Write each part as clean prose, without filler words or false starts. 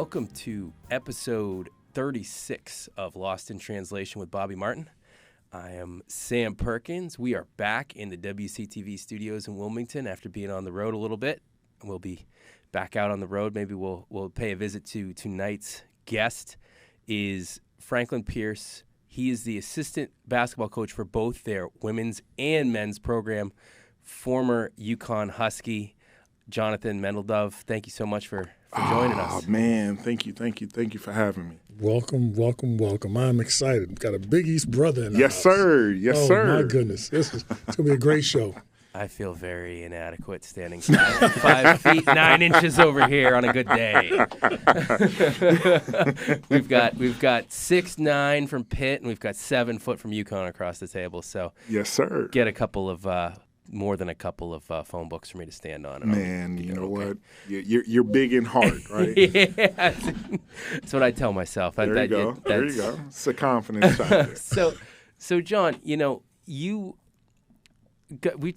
Welcome to episode 36 of Lost in Translation with Bobby Martin. I am Sam Perkins. We are back in the WCTV studios in Wilmington after being on the road a little bit. We'll be back out on the road. Maybe we'll pay a visit to tonight's guest is Franklin Pierce. He is the assistant basketball coach for both their women's and men's program. Former UConn Husky, Jonathan Mandledove. Thank you so much for joining us. Oh, man. Thank you for having me. Welcome. I'm excited. Got a Big East brother in the house. Yes, sir. Oh, my goodness. It's going to be a great show. I feel very inadequate standing 5 feet 9 inches over here on a good day. we've got 6'9" from Pitt and we've got 7 foot from UConn across the table. So yes, sir. Get a couple of more than a couple of phone books for me to stand on. Man, you know what? You're big in heart, right? Yeah, that's what I tell myself. There you go. It's a confidence factor. So John, we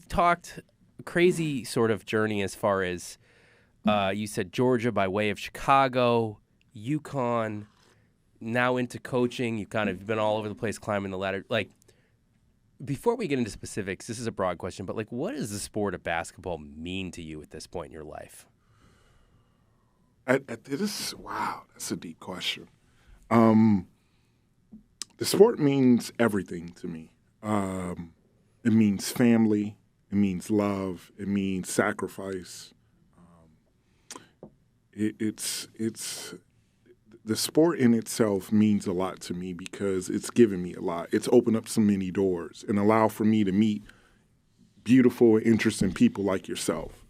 talked crazy sort of journey as far as you said Georgia by way of Chicago, UConn, now into coaching. You've been all over the place climbing the ladder. Like, before we get into specifics, this is a broad question, but what does the sport of basketball mean to you at this point in your life? Wow, that's a deep question. The sport means everything to me. It means family. It means love. It means sacrifice. It's the sport in itself means a lot to me because it's given me a lot. It's opened up so many doors and allowed for me to meet beautiful, interesting people like yourself.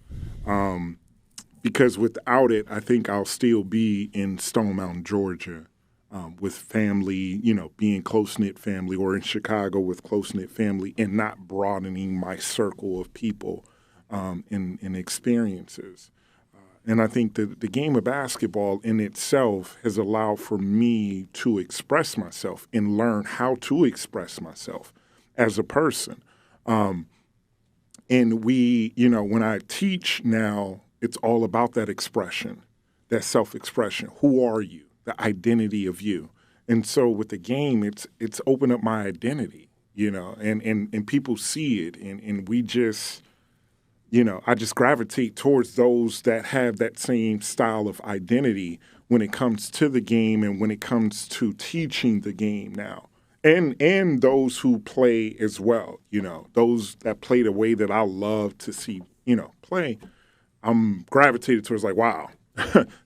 Because without it, I think I'll still be in Stone Mountain, Georgia, with family, being close-knit family, or in Chicago with close-knit family, and not broadening my circle of people and experiences. And I think that the game of basketball in itself has allowed for me to express myself and learn how to express myself as a person. And when I teach now, it's all about that expression, that self-expression. Who are you? The identity of you. And so with the game, it's opened up my identity, and people see it, and we just, I just gravitate towards those that have that same style of identity when it comes to the game and when it comes to teaching the game now. And those who play as well, those that play the way that I love to see, play. I'm gravitated towards wow,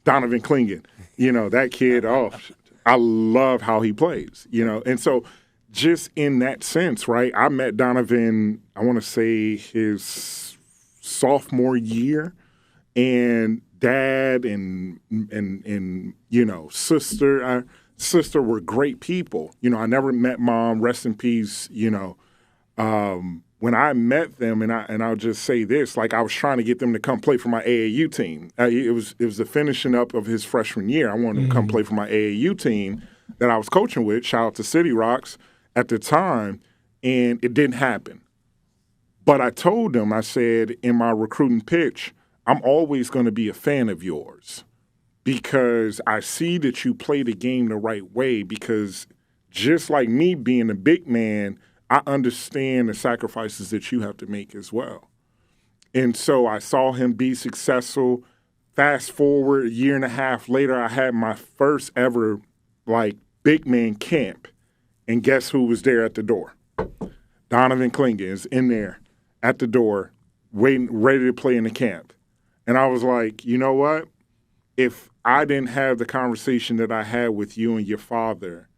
Donovan Clingan, that kid, I love how he plays, And so just in that sense, right, I met Donovan, I want to say his sophomore year, and dad and sister were great people. I never met mom, rest in peace, when I met them, and I'll just say this, I was trying to get them to come play for my AAU team. It was the finishing up of his freshman year. I wanted them to come play for my AAU team that I was coaching with. Shout out to City Rocks at the time, and it didn't happen. But I told them, I said in my recruiting pitch, I'm always going to be a fan of yours because I see that you play the game the right way, because just like me being a big man, I understand the sacrifices that you have to make as well. And so I saw him be successful. Fast forward a year and a half later, I had my first ever big man camp. And guess who was there at the door? Donovan Clingan is in there at the door, waiting, ready to play in the camp. And I was like, you know what? If I didn't have the conversation that I had with you and your father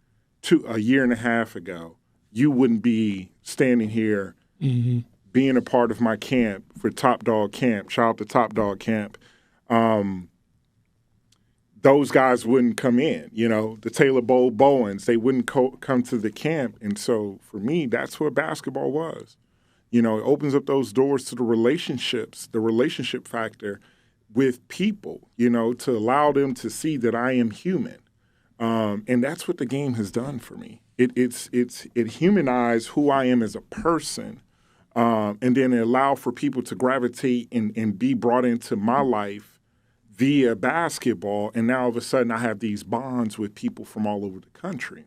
a year and a half ago, you wouldn't be standing here being a part of my camp for Top Dog Camp. Shout out to Top Dog Camp. Those guys wouldn't come in, the Taylor Bowens, they wouldn't come to the camp. And so for me, that's what basketball was. It opens up those doors to the relationships, the relationship factor with people, to allow them to see that I am human. And that's what the game has done for me. It humanized who I am as a person, and then it allowed for people to gravitate and be brought into my life via basketball, and now all of a sudden I have these bonds with people from all over the country.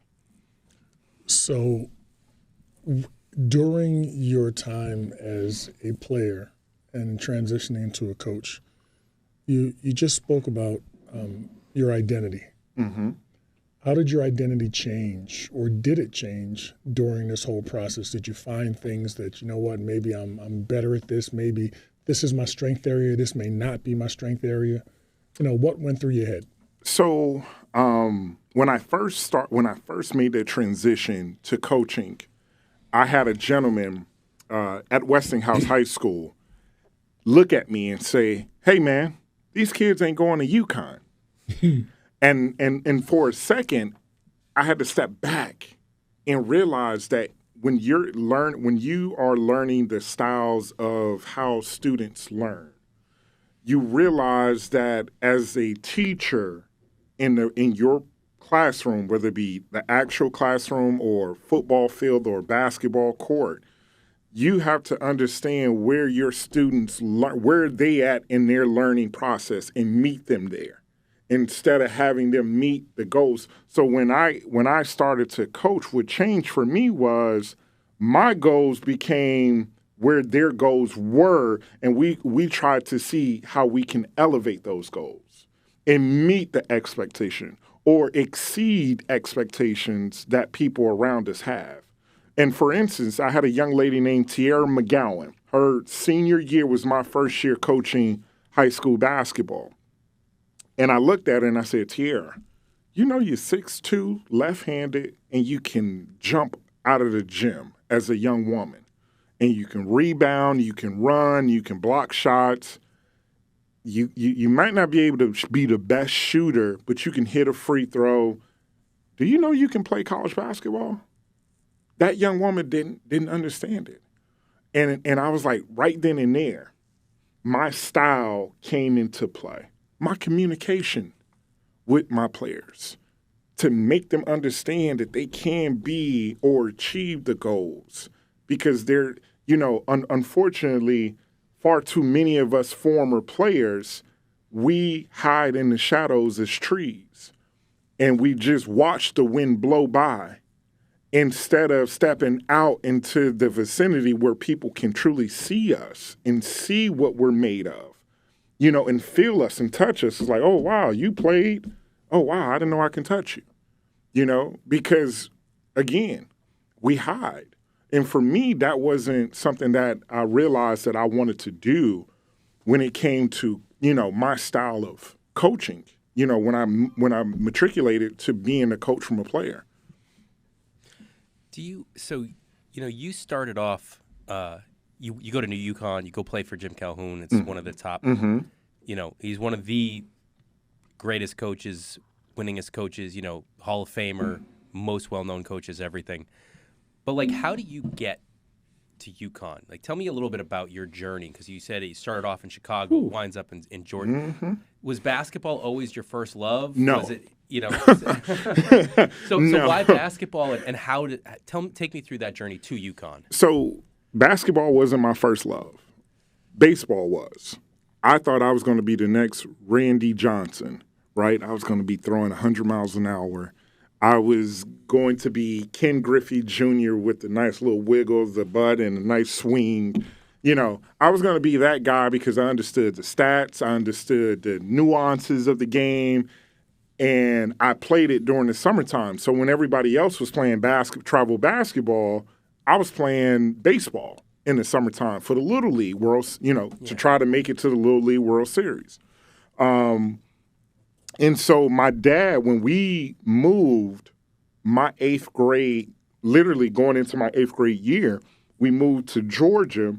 So during your time as a player and transitioning to a coach, you just spoke about your identity. Mm-hmm. How did your identity change, or did it change during this whole process? Did you find things that, you know what, maybe I'm better at this, maybe this is my strength area, this may not be my strength area? You know, what went through your head? So when I first made the transition to coaching, I had a gentleman at Westinghouse High School look at me and say, "Hey man, these kids ain't going to UConn." And for a second, I had to step back and realize that when you are learning the styles of how students learn, you realize that as a teacher in your classroom, whether it be the actual classroom or football field or basketball court, you have to understand where your students where they at in their learning process and meet them there, instead of having them meet the goals. So when I started to coach, what changed for me was my goals became where their goals were, and we tried to see how we can elevate those goals and meet the expectation or exceed expectations that people around us have. And for instance, I had a young lady named Tiara McGowan. Her senior year was my first year coaching high school basketball. And I looked at her and I said, "Tiara, you know you're 6'2", left-handed, and you can jump out of the gym as a young woman. And you can rebound, you can run, you can block shots. You might not be able to be the best shooter, but you can hit a free throw. Do you know you can play college basketball?" That young woman didn't understand it. And I was like, right then and there, my style came into play. My communication with my players to make them understand that they can be or achieve the goals, because they're, unfortunately, far too many of us former players, we hide in the shadows as trees and we just watch the wind blow by instead of stepping out into the vicinity where people can truly see us and see what we're made of. And feel us and touch us. It's like, "Oh, wow, you played. Oh, wow, I didn't know I can touch you." Because, again, we hide. And for me, that wasn't something that I realized that I wanted to do when it came to, my style of coaching, when I matriculated to being a coach from a player. You started off, you go to New UConn, you go play for Jim Calhoun. It's one of the top, he's one of the greatest coaches, winningest coaches, Hall of Famer, most well-known coaches, everything. But, how do you get to UConn? Tell me a little bit about your journey, because you said you started off in Chicago, winds up in Georgia. Mm-hmm. Was basketball always your first love? No. Was it, So why basketball, and how did take me through that journey to UConn? So basketball wasn't my first love. Baseball was. I thought I was going to be the next Randy Johnson, right? I was going to be throwing 100 miles an hour. I was going to be Ken Griffey Jr. with the nice little wiggle of the butt and a nice swing. I was going to be that guy because I understood the stats. I understood the nuances of the game. And I played it during the summertime. So when everybody else was playing travel basketball, I was playing baseball in the summertime for the Little League World, to try to make it to the Little League World Series. And so my dad, when we moved my 8th grade, literally going into my 8th grade year, we moved to Georgia.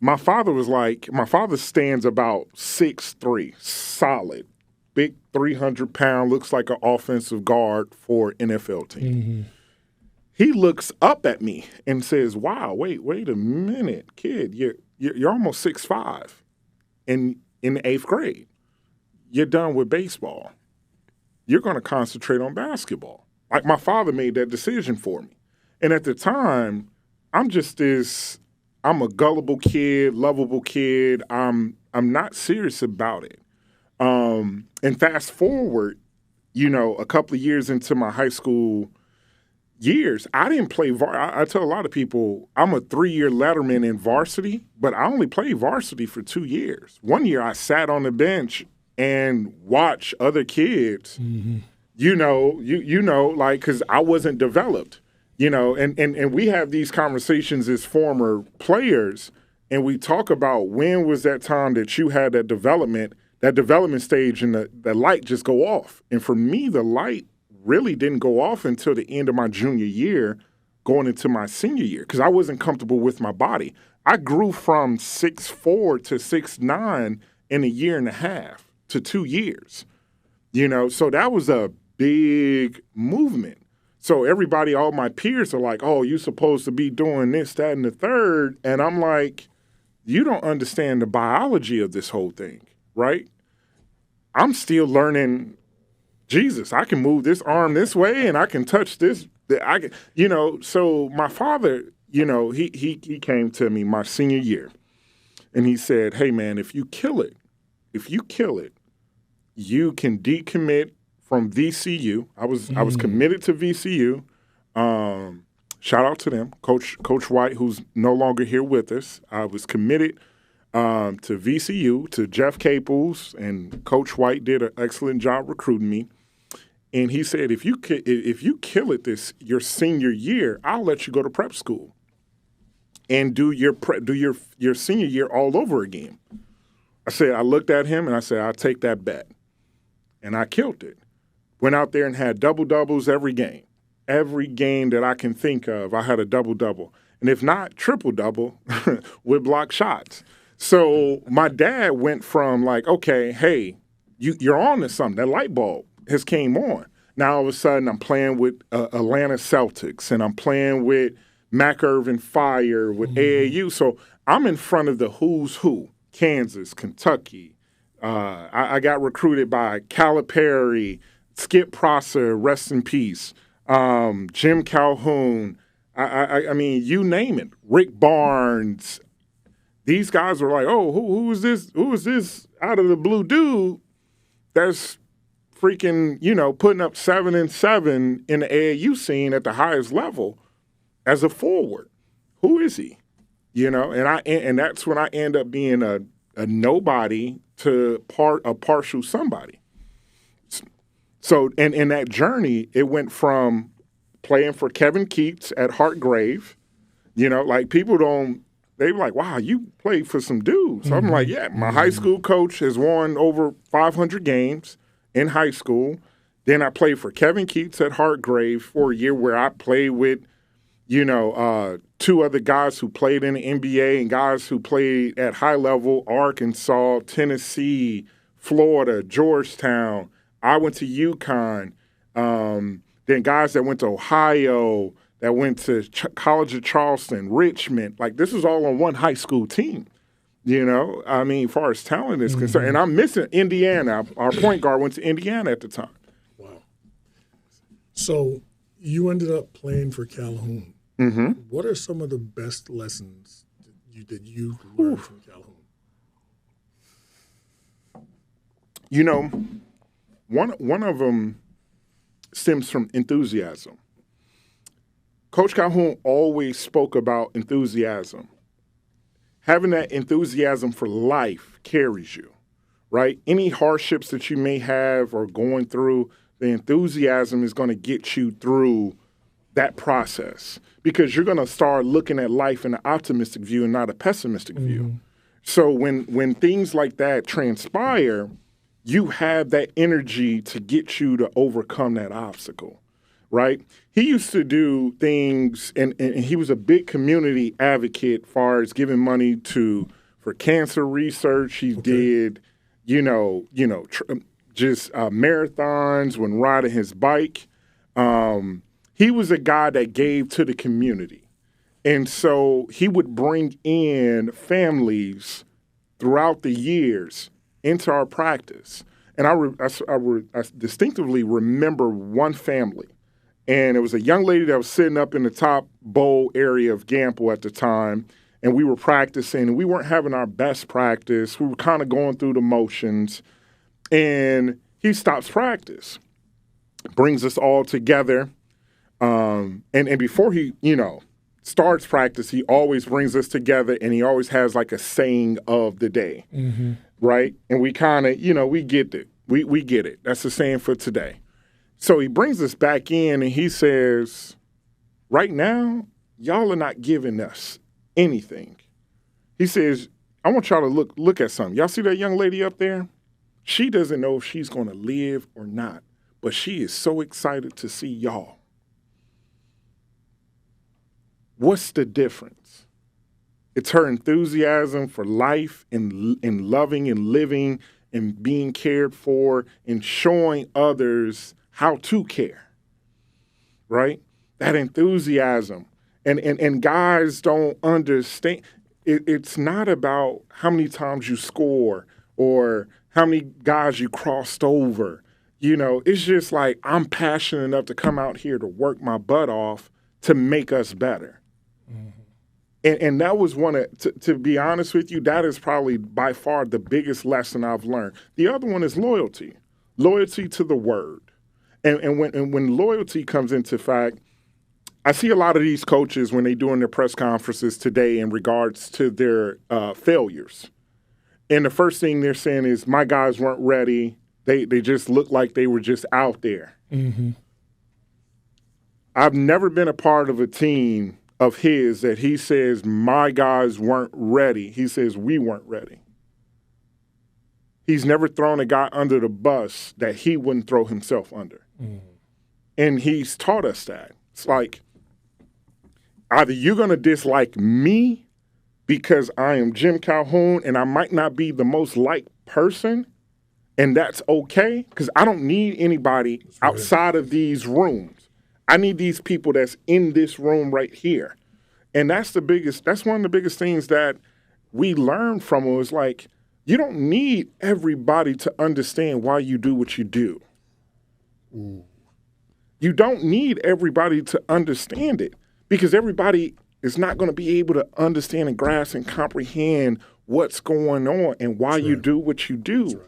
My father stands about 6'3", solid, big 300-pound, looks like an offensive guard for NFL team. Mm-hmm. He looks up at me and says, "Wow, wait a minute, kid, you're almost 6'5", in the 8th grade. You're done with baseball. You're going to concentrate on basketball." My father made that decision for me. And at the time, I'm a gullible kid, lovable kid. I'm I'm not serious about it. And fast forward, a couple of years into my high school years, I didn't play I tell a lot of people I'm a 3-year letterman in varsity, but I only played varsity for 2 years. 1 year I sat on the bench and watched other kids, like, because I wasn't developed, and we have these conversations as former players, and we talk about when was that time that you had that development stage and the light just go off. And for me, the light really didn't go off until the end of my junior year, going into my senior year, because I wasn't comfortable with my body. I grew from 6'4" to 6'9" in a year and a half to 2 years, so that was a big movement. So everybody, all my peers are like, oh, you're supposed to be doing this, that, and the third. And I'm like, you don't understand the biology of this whole thing, right? I'm still learning Jesus. I can move this arm this way and I can touch this. So my father, he came to me my senior year and he said, hey, man, if you kill it, you can decommit from VCU. I was committed to VCU. Shout out to them, Coach White, who's no longer here with us. I was committed to VCU, to Jeff Caples, and Coach White did an excellent job recruiting me. And he said, if you kill it your senior year, I'll let you go to prep school and do your senior year all over again. I looked at him and I said, I'll take that bet. And I killed it. Went out there and had double-doubles every game. Every game that I can think of, I had a double-double. And if not, triple-double with block shots. So my dad went from like, okay, hey, you're on to something. That light bulb has came on. Now all of a sudden I'm playing with Atlanta Celtics and I'm playing with Mac Irvin Fire with AAU. So I'm in front of the who's who, Kansas, Kentucky. I got recruited by Calipari, Skip Prosser, rest in peace, Jim Calhoun. I mean, you name it. Rick Barnes. These guys were like, oh, who is this? Who is this out of the blue dude that's freaking, putting up 7 and 7 in the AAU scene at the highest level as a forward? Who is he? And that's when I end up being a nobody to a partial somebody. So, and in that journey, it went from playing for Kevin Keats at Hartgrave, like people they were like, wow, you played for some dudes. So I'm like, yeah, my high school coach has won over 500 games in high school. Then I played for Kevin Keats at Hartgrave for a year where I played with, 2 other guys who played in the NBA and guys who played at high level, Arkansas, Tennessee, Florida, Georgetown. I went to UConn. Then guys that went to Ohio, that went to College of Charleston, Richmond. Like, this is all on one high school team, as far as talent is concerned. And I'm missing Indiana. Our point guard went to Indiana at the time. Wow. So you ended up playing for Calhoun. Mm-hmm. What are some of the best lessons that you learned from Calhoun? One of them stems from enthusiasm. Coach Calhoun always spoke about enthusiasm. Having that enthusiasm for life carries you, right? Any hardships that you may have or going through, the enthusiasm is going to get you through that process because you're going to start looking at life in an optimistic view and not a pessimistic view. So when things like that transpire, you have that energy to get you to overcome that obstacle, right? He used to do things, and he was a big community advocate as far as giving money for cancer research. He did, just marathons when riding his bike. He was a guy that gave to the community. And so he would bring in families throughout the years into our practice. And I distinctively remember one family. And it was a young lady that was sitting up in the top bowl area of Gamble at the time. and we were practicing, and we weren't having our best practice. We were kind of going through the motions, and he stops practice, brings us all together, and before he, starts practice, he always brings us together, and he always has like a saying of the day, right? And we kind of, we get it. We get it. That's the saying for today. So he brings us back in, and he says, right now, y'all are not giving us anything. He says, I want y'all to look at something. Y'all see that young lady up there? She doesn't know if she's going to live or not, but she is so excited to see y'all. What's the difference? It's her enthusiasm for life and loving and living and being cared for and showing others how to care, right? That enthusiasm. And guys don't understand. It's not about how many times you score or how many guys you crossed over. It's just like, I'm passionate enough to come out here to work my butt off to make us better. And that was to be honest with you, that is probably by far the biggest lesson I've learned. The other one is loyalty to the word. And when loyalty comes into fact, I see a lot of these coaches when they're doing their press conferences today in regards to their failures. And the first thing they're saying is, my guys weren't ready. They just looked like they were just out there. I've never been a part of a team of his that he says, my guys weren't ready. He says, we weren't ready. He's never thrown a guy under the bus that he wouldn't throw himself under. And he's taught us that. It's like, either you're going to dislike me because I am Jim Calhoun and I might not be the most liked person, and that's okay, because I don't need anybody outside of these rooms. I need these people that's in this room right here. And that's one of the biggest things that we learned from it, was like, you don't need everybody to understand why you do what you do. You don't need everybody to understand it, because everybody is not going to be able to understand and grasp and comprehend what's going on and why you do what you do.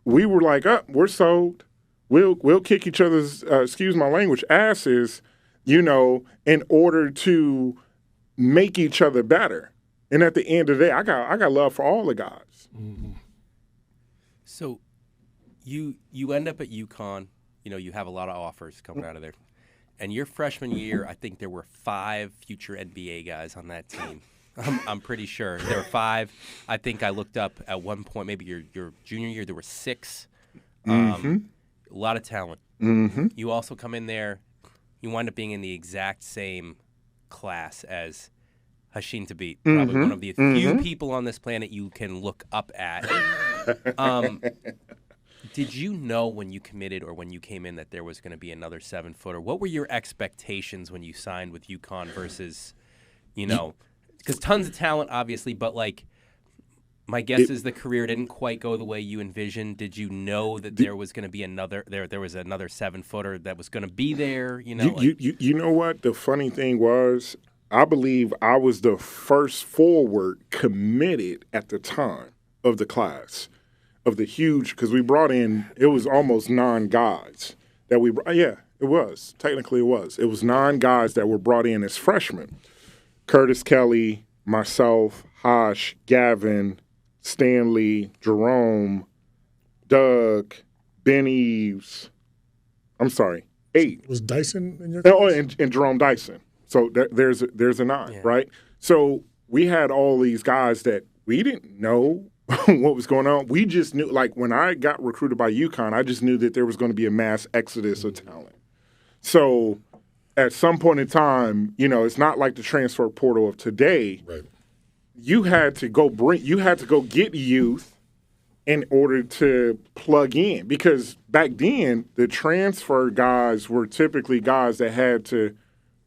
We were like, we're sold. We'll kick each other's, excuse my language, asses, in order to make each other better. And at the end of the day, I got love for all the guys. So you end up at UConn. You have a lot of offers coming out of there. And your freshman year, I think there were 5 future NBA guys on that team. I'm pretty sure there were 5. I think I looked up at one point, maybe your junior year, there were 6. A lot of talent. You also come in there, you wind up being in the exact same class as Hasheem Thabit, probably one of the few people on this planet you can look up at. Did you know when you committed or when you came in that there was going to be another 7-footer? What were your expectations when you signed with UConn versus, because tons of talent, obviously, but my guess is the career didn't quite go the way you envisioned. Did you know that there was going to be there was another 7-footer that was going to be there? You know what? The funny thing was, I believe I was the first forward committed at the time of the class, of the huge, because we brought in, it was almost 9 guys that we brought. Yeah, it was. Technically it was. It was 9 guys that were brought in as freshmen. Curtis Kelly, myself, Hosh, Gavin, Stanley, Jerome, Doug, Ben Eves. I'm sorry, 8. Was Dyson in your class? Oh, and Jerome Dyson. So there's a 9, right? So we had all these guys that we didn't know what was going on. We just knew, when I got recruited by UConn, I just knew that there was going to be a mass exodus of talent. So at some point in time, it's not like the transfer portal of today. Right. You had to go get youth in order to plug in, because back then the transfer guys were typically guys that had to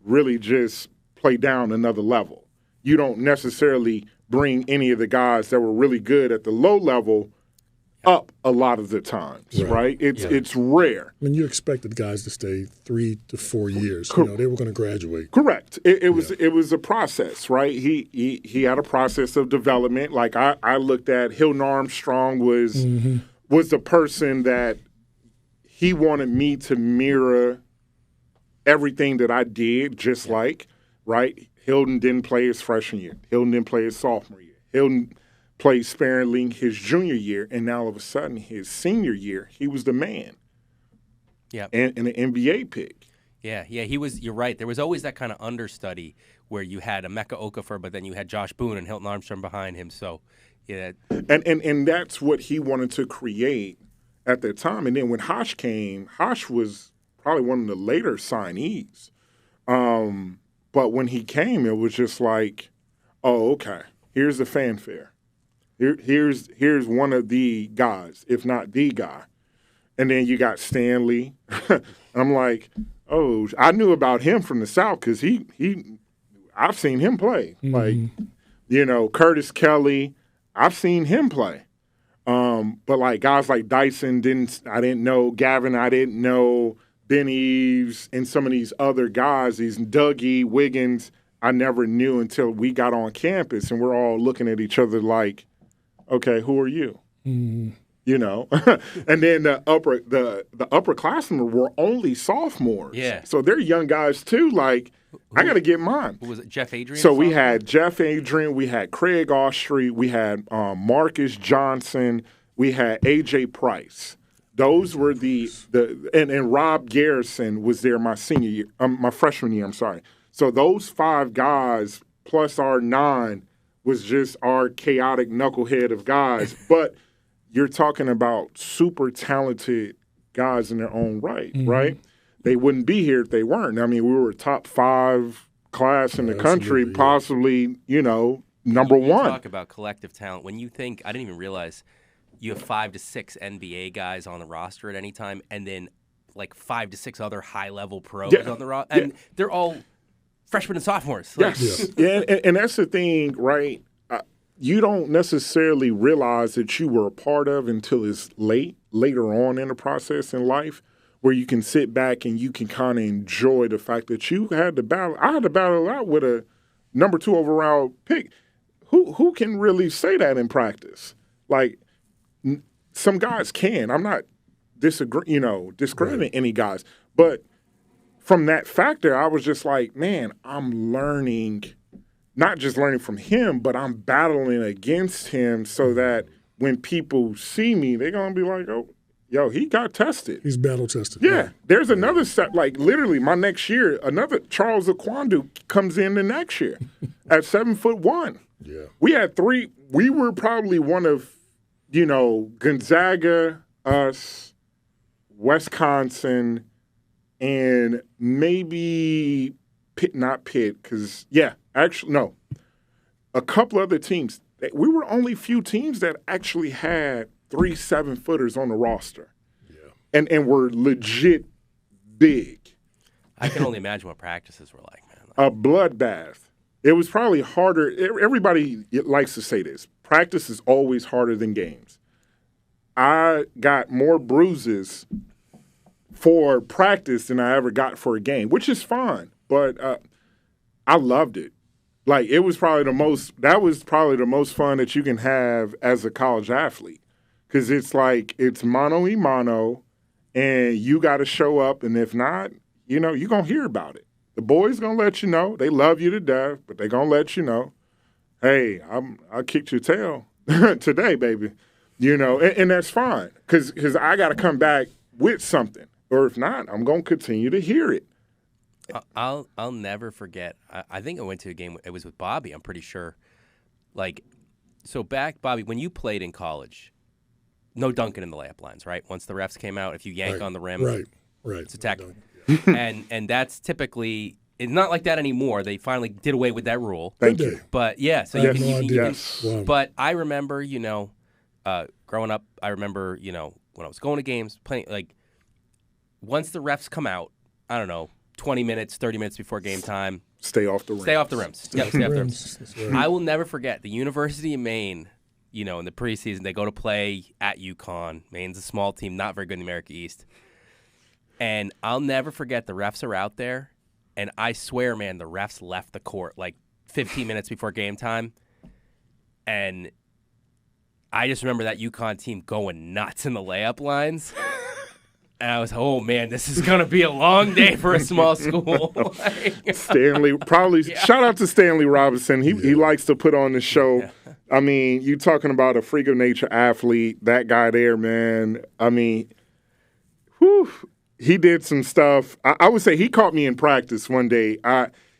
really just play down another level. You don't necessarily bring any of the guys that were really good at the low level up a lot of the times, right? It's rare. I mean, you expected guys to stay 3 to 4 years. You know, they were going to graduate. Correct. It was a process, right? He had a process of development. Like I looked at Hilton Armstrong was the person that he wanted me to mirror everything that I did, just like, right? Hilton didn't play his freshman year. Hilton didn't play his sophomore year. Hilton played sparingly his junior year, and now all of a sudden his senior year, he was the man. Yeah. And an NBA pick. Yeah, he was. You're right. There was always that kind of understudy where you had Emeka Okafor, but then you had Josh Boone and Hilton Armstrong behind him. So, yeah. And that's what he wanted to create at that time. And then when Hosh came, Hosh was probably one of the later signees. But when he came, it was just like, oh, okay, here's the fanfare. Here's one of the guys, if not the guy. And then you got Stanley. I'm like, oh, I knew about him from the South because I've seen him play. Like, you know, Curtis Kelly, I've seen him play. But like guys like Dyson I didn't know. Gavin, I didn't know. Ben Eves and some of these other guys, these Dougie, Wiggins, I never knew until we got on campus and we're all looking at each other like, okay, who are you? You know, and then the upperclassmen were only sophomores. Yeah. So they're young guys too. Like, I got to get mine. Who was it? Jeff Adrian? So we had Jeff Adrian, we had Craig Austrie, we had Marcus Johnson, we had AJ Price. Those were and Rob Garrison was there my senior year, my freshman year. I'm sorry. So those 5 guys plus our 9 was just our chaotic knucklehead of guys. But you're talking about super talented guys in their own right, right? They wouldn't be here if they weren't. I mean, we were a top 5 class in the country, possibly, you know, number 1. Talk about collective talent. When you think, I didn't even realize you have 5 to 6 NBA guys on the roster at any time, and then like 5 to 6 other high-level pros on the roster. And they're all freshmen and sophomores. Like, and that's the thing, right? You don't necessarily realize that you were a part of until it's later on in the process in life, where you can sit back and you can kind of enjoy the fact that you had to battle. I had to battle out with a number 2 overall pick. Who can really say that in practice? Like, some guys can. I'm not discrediting any guys, but from that factor, I was just like, man, I'm learning. Not just learning from him, but I'm battling against him so that when people see me, they're going to be like, oh, yo, he got tested. He's battle tested. Yeah. There's another set, like literally my next year, another Charles Akwandu comes in the next year at 7'1". Yeah. We had 3. We were probably one of, you know, Gonzaga, us, Wisconsin, and maybe not Pitt, because, actually, no. A couple other teams. We were only few teams that actually had 3 7-footers on the roster. Yeah. And were legit big. I can only imagine what practices were like, man. A bloodbath. It was probably harder. Everybody likes to say this. Practice is always harder than games. I got more bruises for practice than I ever got for a game, which is fine. But I loved it. Like, that was probably the most fun that you can have as a college athlete. Because it's like, it's mano-a-mano, and you got to show up. And if not, you know, you're going to hear about it. The boys going to let you know. They love you to death, but they going to let you know, hey, I kicked your tail today, baby. You know, and that's fine. Because I got to come back with something. Or if not, I'm going to continue to hear it. I'll never forget. I think I went to a game. It was with Bobby. I'm pretty sure. Like, so back, Bobby, when you played in college, no dunking in the layup lines, right? Once the refs came out, if you yank on the rim, right, it's a tackle. And that's typically, it's not like that anymore. They finally did away with that rule. Thank you. But yeah, so I you can. Wow. But I remember, you know, growing up, I remember, you know, when I was going to games, playing, like, once the refs come out, I don't know, 20 minutes, 30 minutes before game time. Stay off the rims. Stay off the rims. Stay off the rims. That's right. I will never forget the University of Maine in the preseason. They go to play at UConn. Maine's a small team, not very good in the America East. And I'll never forget the refs are out there, and I swear, man, the refs left the court like 15 minutes before game time. And I just remember that UConn team going nuts in the layup lines. And I was, oh, man, this is going to be a long day for a small school. Stanley, probably, shout out to Stanley Robinson. He likes to put on the show. Yeah. I mean, you talking about a freak of nature athlete, that guy there, man. I mean, he did some stuff. I would say he caught me in practice one day.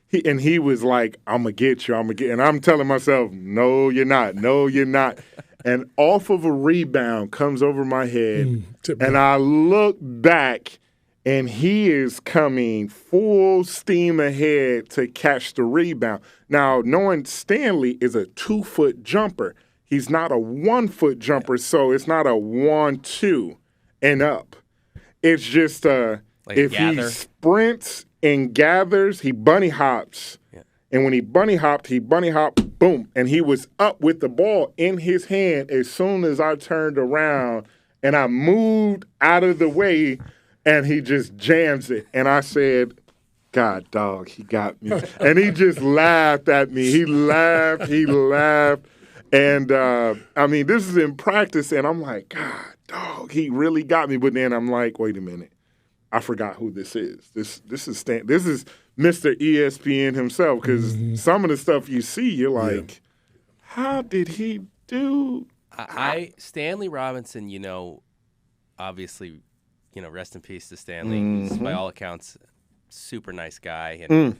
He was like, I'm going to get you, and I'm telling myself, no, you're not. No, you're not. And off of a rebound comes over my head, and I look back, and he is coming full steam ahead to catch the rebound. Now, knowing Stanley is a 2-foot jumper, he's not a 1-foot jumper, so it's not a 1-2 and up. It's just like if he sprints and gathers, he bunny hops. Yeah. And when he bunny hopped, boom, and he was up with the ball in his hand as soon as I turned around and I moved out of the way, and he just jams it. And I said, God, dog, he got me. And he just laughed at me. He laughed. And, I mean, this is in practice, and I'm like, God, dog, he really got me. But then I'm like, wait a minute. I forgot who this is. This is Mr. ESPN himself, because some of the stuff you see, you're like, how did he do? Stanley Robinson, obviously, rest in peace to Stanley. He's, by all accounts, super nice guy and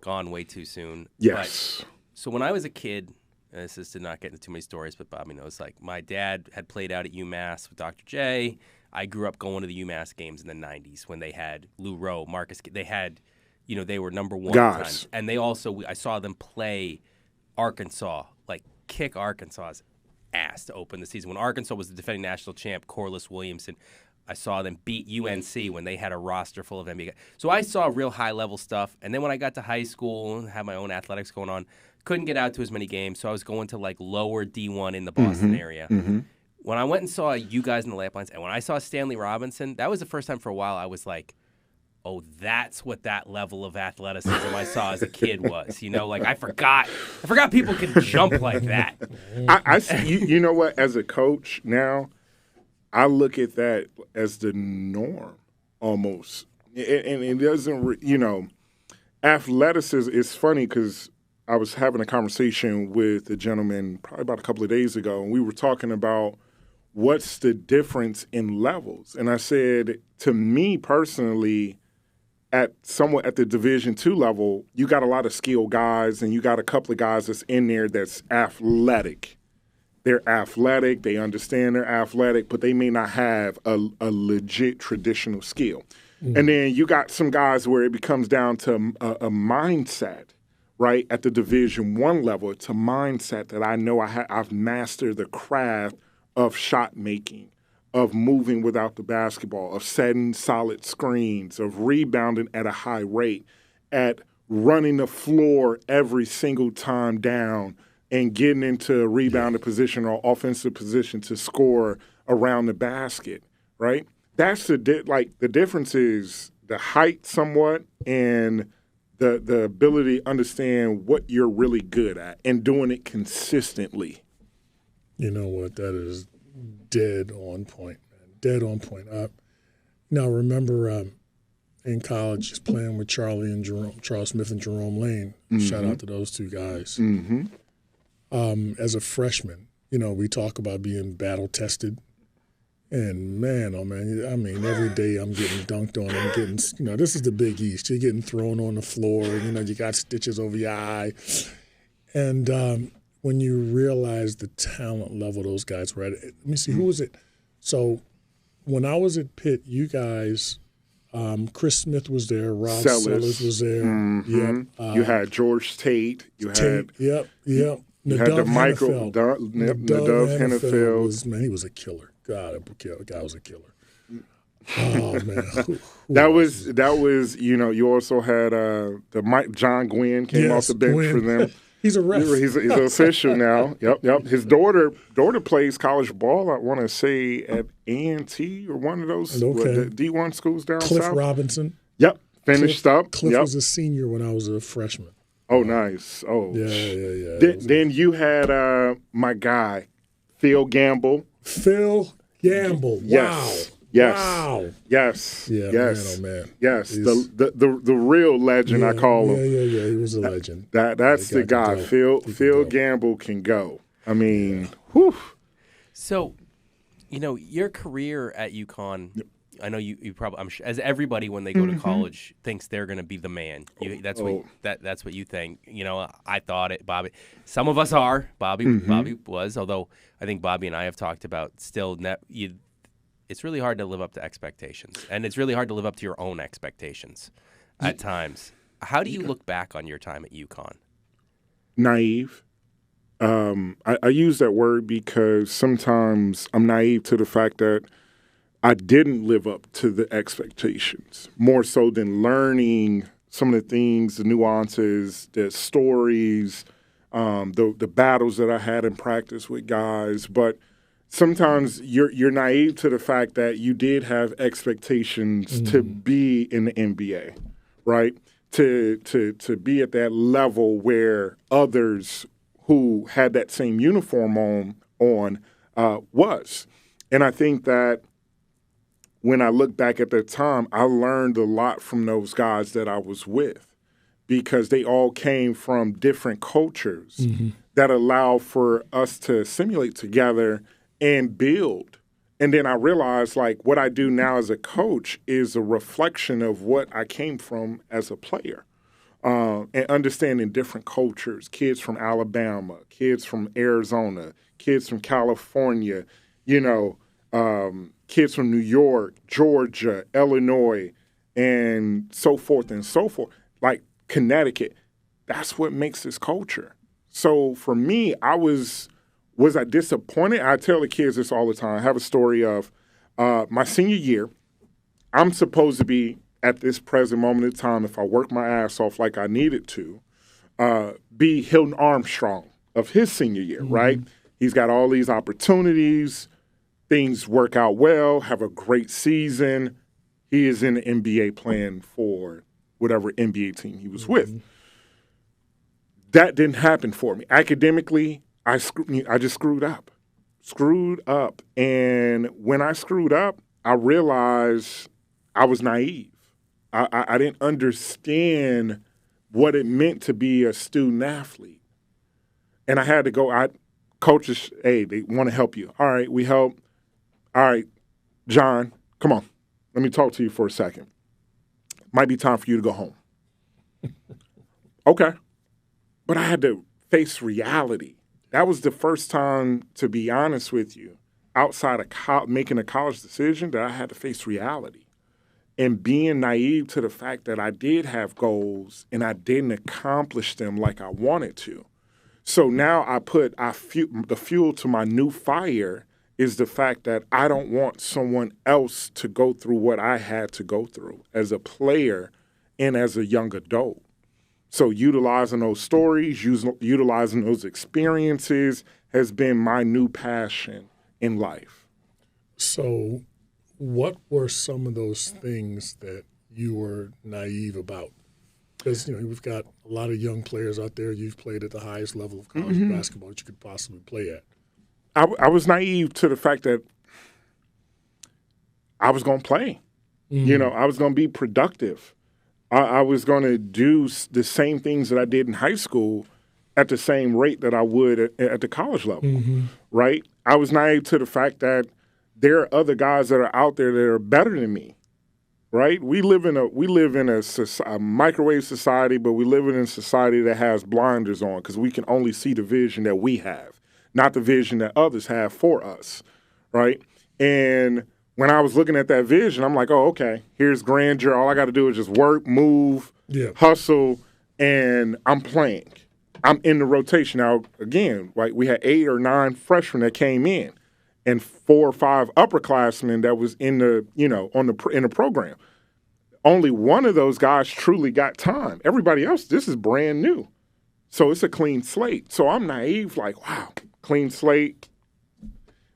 gone way too soon. Yes. So when I was a kid, and this is to not get into too many stories, but Bobby knows, like, my dad had played out at UMass with Dr. J. I grew up going to the UMass games in the 90s when they had Lou Rowe, Marcus. They had, they were number one times. And they also, I saw them play Arkansas, like kick Arkansas's ass to open the season. When Arkansas was the defending national champ, Corliss Williamson, I saw them beat UNC when they had a roster full of NBA guys. So I saw real high-level stuff. And then when I got to high school and had my own athletics going on, couldn't get out to as many games. So I was going to, like, lower D1 in the Boston area. When I went and saw you guys in the layup lines, and when I saw Stanley Robinson, that was the first time for a while I was like, oh, that's what that level of athleticism I saw as a kid was. Like I forgot people could jump like that. You know what? As a coach now, I look at that as the norm almost. And it doesn't, athleticism is funny because I was having a conversation with a gentleman probably about a couple of days ago, and we were talking about what's the difference in levels. And I said, to me personally, at the Division II level, you got a lot of skilled guys, and you got a couple of guys that's in there that's athletic. They're athletic, they understand they're athletic, but they may not have a legit traditional skill. And then you got some guys where it becomes down to a mindset, right? At the Division I level, it's a mindset that I know I've mastered the craft of shot making, of moving without the basketball, of setting solid screens, of rebounding at a high rate, at running the floor every single time down and getting into a rebounded position or offensive position to score around the basket, right? That's the difference is the height somewhat and the ability to understand what you're really good at and doing it consistently. You know what? That is dead on point, man. Dead on point. Now, remember in college just playing with Charles Smith and Jerome Lane. Shout out to those two guys. As a freshman, we talk about being battle-tested. And, man, oh, man, I mean, every day I'm getting dunked on. I'm getting, this is the Big East. You're getting thrown on the floor. You got stitches over your eye. And when you realize the talent level those guys were at, let me see, who was it? So when I was at Pitt, you guys, Chris Smith was there, Rob Sellers was there. You had George Tate. Yep. You had the Michael Nadav Hennefeld. He was a killer. God, that guy was a killer. Oh man, that was. You also had the John Gwynn came off the bench for them. He's a ref. He's an official now. Yep. His daughter plays college ball, I want to say, at A&T or one of those D1 schools down Cliff south. Robinson. Yep. Finished up. Cliff was a senior when I was a freshman. Oh, nice. Oh. Yeah. Then you had my guy, Phil Gamble. Phil Gamble. Yes. Wow. Yes. Wow. Yes. Yeah, yes. man, oh man. Yes. The real legend, I call him. Yeah. He was a legend. That's the guy. Phil Gamble can go. I mean, whew. So, your career at UConn, I know you probably, I'm sure, as everybody when they go to college thinks they're going to be the man. That's what you think. I thought it, Bobby. Some of us are. Bobby was, although I think Bobby and I have talked about still it's really hard to live up to expectations, and it's really hard to live up to your own expectations at times. How do you look back on your time at UConn? Naive. I use that word because sometimes I'm naive to the fact that I didn't live up to the expectations, more so than learning some of the things, the nuances, the stories, the battles that I had in practice with guys. But sometimes you're naive to the fact that you did have expectations to be in the NBA, right? To be at that level where others who had that same uniform on was. And I think that when I look back at that time, I learned a lot from those guys that I was with because they all came from different cultures that allow for us to assimilate together and build. And then I realized, what I do now as a coach is a reflection of what I came from as a player. And understanding different cultures, kids from Alabama, kids from Arizona, kids from California, kids from New York, Georgia, Illinois, and so forth and so forth, like Connecticut. That's what makes this culture. So for me, was I disappointed? I tell the kids this all the time. I have a story of my senior year. I'm supposed to be at this present moment in time, if I work my ass off like I needed to, be Hilton Armstrong of his senior year, right? He's got all these opportunities. Things work out well, have a great season. He is in the NBA playing for whatever NBA team he was with. That didn't happen for me. Academically, I just screwed up. And when I screwed up, I realized I was naive. I didn't understand what it meant to be a student athlete. And I had to go, coaches, hey, they want to help you. All right, we help. All right, John, come on. Let me talk to you for a second. Might be time for you to go home. Okay. But I had to face reality. That was the first time, to be honest with you, outside of making a college decision, that I had to face reality. And being naive to the fact that I did have goals and I didn't accomplish them like I wanted to. So now the fuel to my new fire is the fact that I don't want someone else to go through what I had to go through as a player and as a young adult. So utilizing those stories, utilizing those experiences has been my new passion in life. So what were some of those things that you were naive about? Because, we've got a lot of young players out there. You've played at the highest level of college basketball that you could possibly play at. I was naive to the fact that I was going to play. I was going to be productive. I was going to do the same things that I did in high school at the same rate that I would at the college level, right? I was naive to the fact that there are other guys that are out there that are better than me, right? We live in a microwave society, but we live in a society that has blinders on because we can only see the vision that we have, not the vision that others have for us, right? And when I was looking at that vision, I'm like, oh, okay, here's grandeur. All I got to do is just work, move, hustle, and I'm playing. I'm in the rotation. Now, again, we had 8 or 9 freshmen that came in and 4 or 5 upperclassmen that was in the, in the program. Only one of those guys truly got time. Everybody else, this is brand new. So it's a clean slate. So I'm naive, like, wow, clean slate.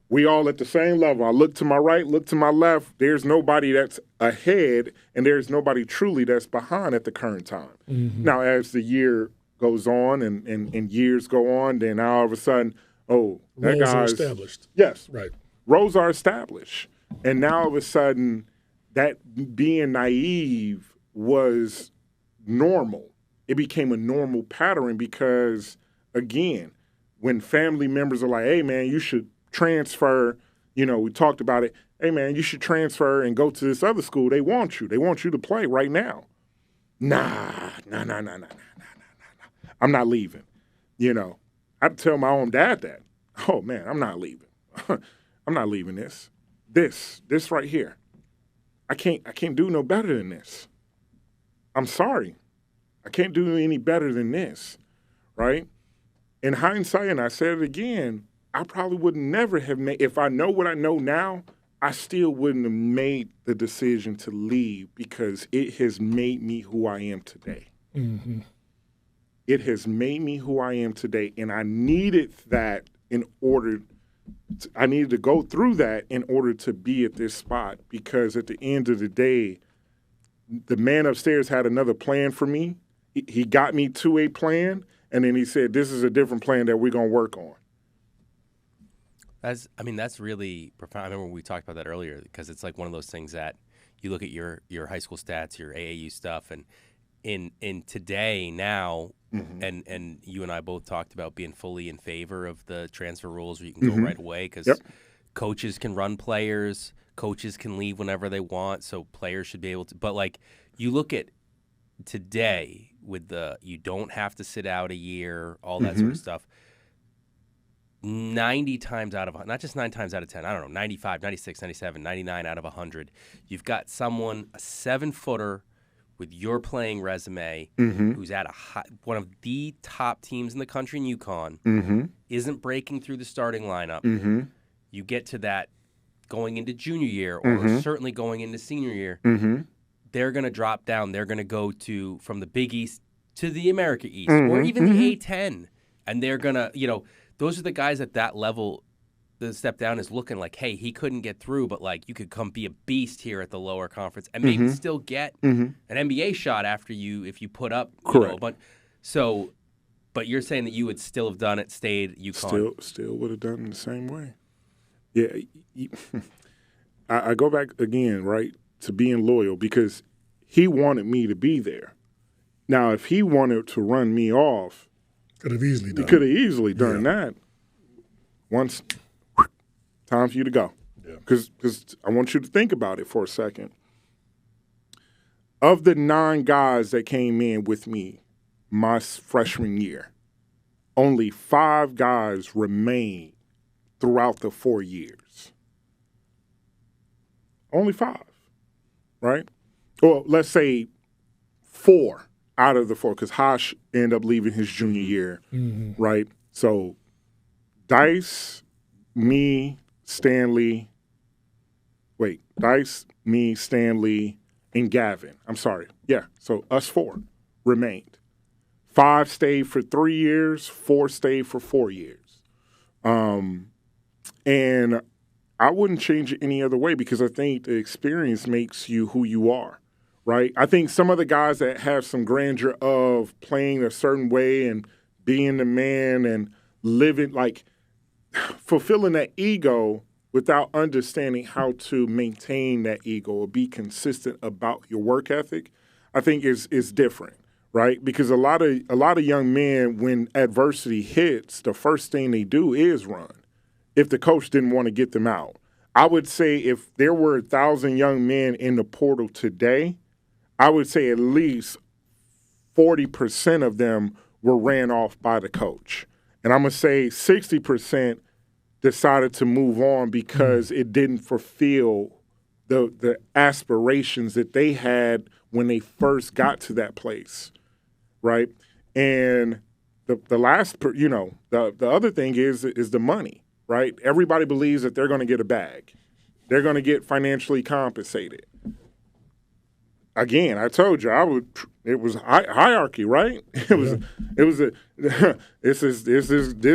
We all at the same level. I look to my right, look to my left. There's nobody that's ahead, and there's nobody truly that's behind at the current time. Mm-hmm. Now, as the year goes on and years go on, then all of a sudden, that roles guy's are established. Yes. Right. Roles are established. And now all of a sudden, that being naive was normal. It became a normal pattern because, again, when family members are like, hey, man, you should transfer, we talked about it. Hey, man, you should transfer and go to this other school. They want you. They want you to play right now. Nah. I'm not leaving. I'd tell my own dad that. Oh, man, I'm not leaving. I'm not leaving this. This right here. I can't do no better than this. I'm sorry. I can't do any better than this, right? In hindsight, and I said it again, I probably would never have made, if I know what I know now, I still wouldn't have made the decision to leave because it has made me who I am today. Mm-hmm. It has made me who I am today, and I needed that I needed to go through that in order to be at this spot because at the end of the day, the man upstairs had another plan for me. He got me to a plan, and then he said, this is a different plan that we're going to work on. That's really profound. I remember we talked about that earlier because it's like one of those things that you look at your high school stats, your AAU stuff, and in today now, mm-hmm. and you and I both talked about being fully in favor of the transfer rules where you can mm-hmm. go right away because coaches can run players, coaches can leave whenever they want, so players should be able to. But like you look at today with you don't have to sit out a year, all that mm-hmm. sort of stuff. 90 times out of, not just 9 times out of 10, I don't know, 95, 96, 97, 99 out of 100, you've got someone, a 7-footer with your playing resume mm-hmm. who's at one of the top teams in the country in UConn, mm-hmm. isn't breaking through the starting lineup. Mm-hmm. You get to that going into junior year or mm-hmm. certainly going into senior year, mm-hmm. they're going to drop down. They're going to go from the Big East to the America East mm-hmm. or even mm-hmm. the A-10. And they're going to, those are the guys at that level. The step down is looking like, hey, he couldn't get through, but like you could come be a beast here at the lower conference and maybe mm-hmm. still get mm-hmm. an NBA shot after if you put up correct. A bunch. So, but you're saying that you would still have done it, stayed UConn. Still would have done it the same way. Yeah, I go back again, right, to being loyal because he wanted me to be there. Now, if he wanted to run me off, could have easily done that. Once. Time for you to go. Because I want you to think about it for a second. Of the 9 guys that came in with me my freshman year, only 5 guys remained throughout the 4 years. Only 5, right? Or let's say 4 out of the 4, because Hosh ended up leaving his junior year, mm-hmm. right? So Dice, me, Stanley, and Gavin. I'm sorry. Yeah, so us 4 remained. 5 stayed for 3 years, 4 stayed for 4 years. And I wouldn't change it any other way because I think the experience makes you who you are, right? I think some of the guys that have some grandeur of playing a certain way and being the man and living like fulfilling that ego without understanding how to maintain that ego or be consistent about your work ethic, I think is different, right? Because a lot of young men, when adversity hits, the first thing they do is run. If the coach didn't want to get them out, I would say if there were 1,000 young men in the portal today, I would say at least 40% of them were ran off by the coach. And I'm going to say 60% decided to move on because it didn't fulfill the aspirations that they had when they first got to that place, right? And the last, the other thing is the money, right? Everybody believes that they're going to get a bag. They're going to get financially compensated. again, I told you it was hierarchy, right? This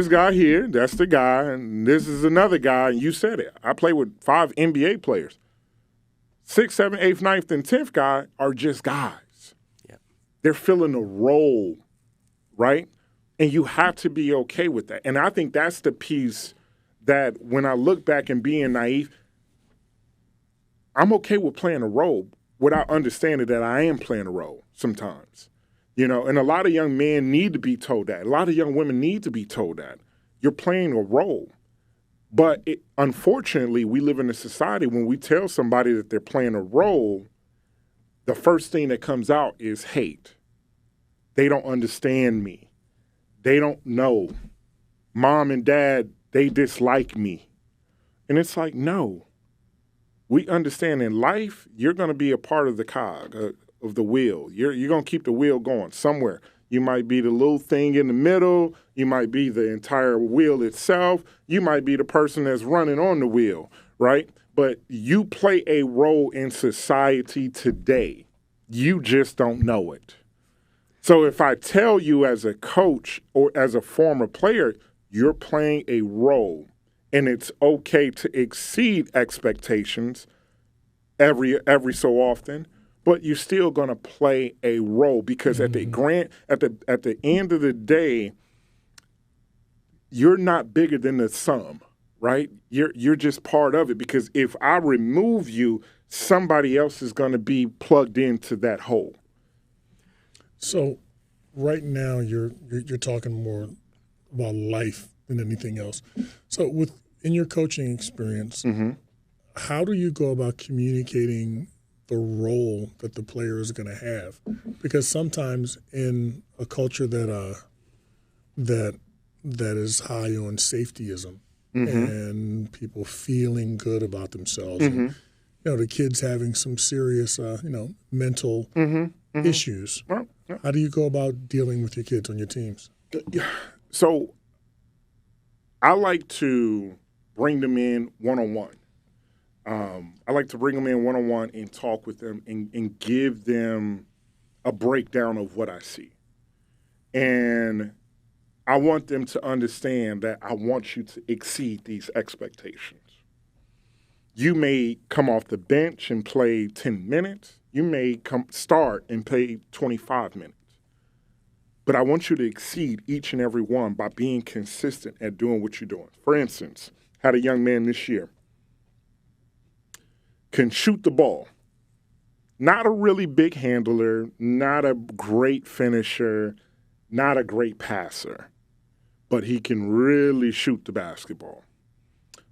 guy here, that's the guy, and this is another guy, and you said it. I play with 5 NBA players. 6th, 7th, 8th, 9th, and 10th guy are just guys. Yep. They're filling a role, right? And you have to be okay with that. And I think that's the piece that when I look back and being naive, I'm okay with playing a role without understanding that I am playing a role sometimes. And a lot of young men need to be told that. A lot of young women need to be told that. You're playing a role. But unfortunately, we live in a society when we tell somebody that they're playing a role, the first thing that comes out is hate. They don't understand me. They don't know. Mom and dad, they dislike me. And it's like, no. We understand in life, you're going to be a part of the cog, of the wheel. You're going to keep the wheel going somewhere. You might be the little thing in the middle. You might be the entire wheel itself. You might be the person that's running on the wheel, right? But you play a role in society today. You just don't know it. So if I tell you as a coach or as a former player, you're playing a role, and it's okay to exceed expectations every so often, but you're still going to play a role because at the end of the day, you're not bigger than the sum, right? You're just part of it, because if I remove you, somebody else is going to be plugged into that hole. So right now you're talking more about life than anything else. So in your coaching experience, how do you go about communicating the role that the player is going to have? Because sometimes in a culture that is high on safetyism and people feeling good about themselves, and, the kids having some serious, mental issues. Well, yeah. How do you go about dealing with your kids on your teams? So I like to bring them in one-on-one. I like to bring them in one-on-one and talk with them and give them a breakdown of what I see. And I want them to understand that I want you to exceed these expectations. You may come off the bench and play 10 minutes. You may start and play 25 minutes. But I want you to exceed each and every one by being consistent at doing what you're doing. For instance, had a young man this year, can shoot the ball. Not a really big handler, not a great finisher, not a great passer, but he can really shoot the basketball.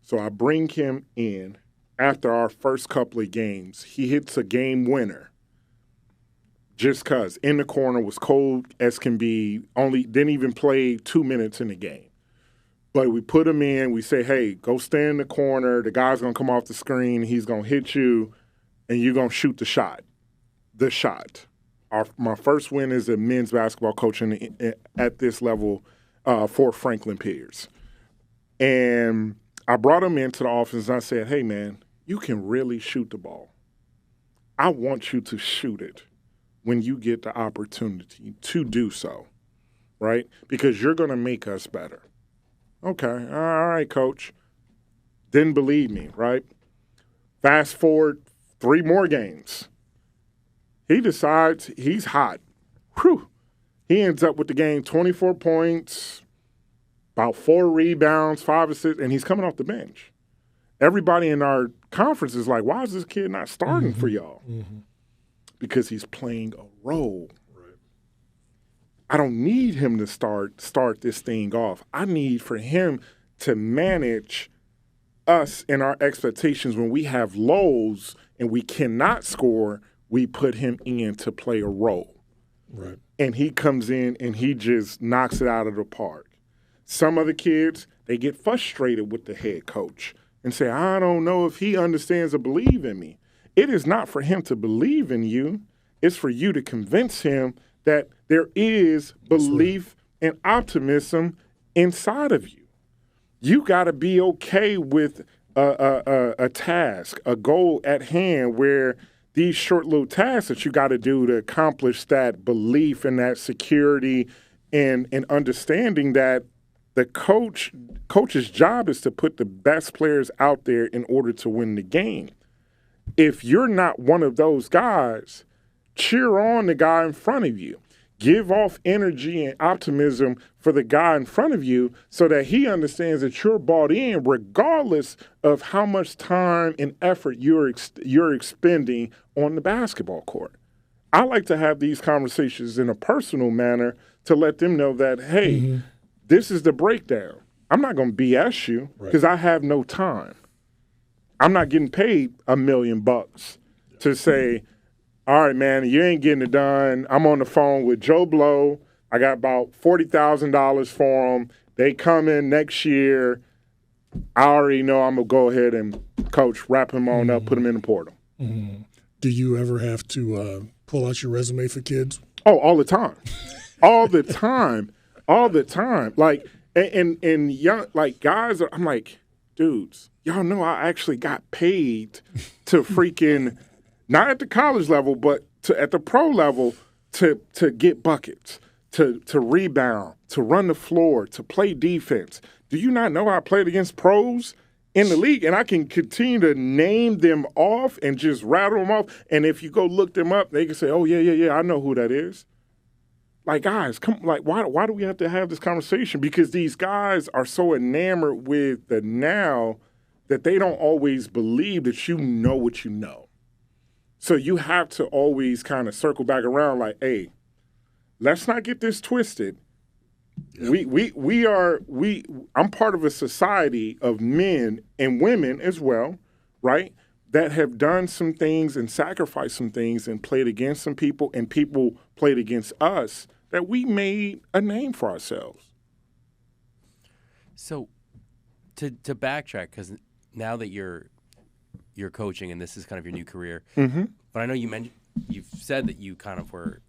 So I bring him in after our first couple of games. He hits a game winner just because in the corner, was cold as can be, didn't even play 2 minutes in the game. But we put him in. We say, hey, go stand in the corner. The guy's going to come off the screen. He's going to hit you, and you're going to shoot the shot. The shot. My first win as a men's basketball coach at this level for Franklin Pierce. And I brought him into the office, and I said, hey, man, you can really shoot the ball. I want you to shoot it when you get the opportunity to do so, right? Because you're going to make us better. Okay, all right, coach. Didn't believe me, right? Fast forward 3 more games. He decides he's hot. Whew. He ends up with the game 24 points, about 4 rebounds, 5 assists, and he's coming off the bench. Everybody in our conference is like, why is this kid not starting for y'all? Because he's playing a role. I don't need him to start this thing off. I need for him to manage us and our expectations. When we have lows and we cannot score, we put him in to play a role. Right. And he comes in and he just knocks it out of the park. Some other kids, they get frustrated with the head coach and say, I don't know if he understands or believes in me. It is not for him to believe in you. It's for you to convince him that there is belief and optimism inside of you. You got to be okay with a task, a goal at hand where these short little tasks that you got to do to accomplish that belief and that security and understanding that the coach's job is to put the best players out there in order to win the game. If you're not one of those guys, cheer on the guy in front of you. Give off energy and optimism for the guy in front of you so that he understands that you're bought in regardless of how much time and effort you're expending on the basketball court. I like to have these conversations in a personal manner to let them know that, hey, this is the breakdown. I'm not going to BS you because I have no time. I'm not getting paid $1 million to say, all right, man, you ain't getting it done. I'm on the phone with Joe Blow. I got about $40,000 for them. They come in next year. I already know I'm going to go ahead and, coach, wrap him on up, put him in the portal. Do you ever have to pull out your resume for kids? Oh, all the time. All the time. All the time. Like, and young, like, guys, I'm like, dudes, y'all know I actually got paid to freaking – not at the college level, but at the pro level, to get buckets, to rebound, to run the floor, to play defense. Do you not know I played against pros in the league? And I can continue to name them off and just rattle them off. And if you go look them up, they can say, oh, yeah, I know who that is. Like, guys, why do we have to have this conversation? Because these guys are so enamored with the now that they don't always believe that you know what you know. So you have to always kind of circle back around like, hey, let's not get this twisted. Yep. I'm part of a society of men and women as well, right, that have done some things and sacrificed some things and played against some people and people played against us that we made a name for ourselves. So to backtrack, because now that you're coaching and this is kind of your new career. But I know you've said that you kind of were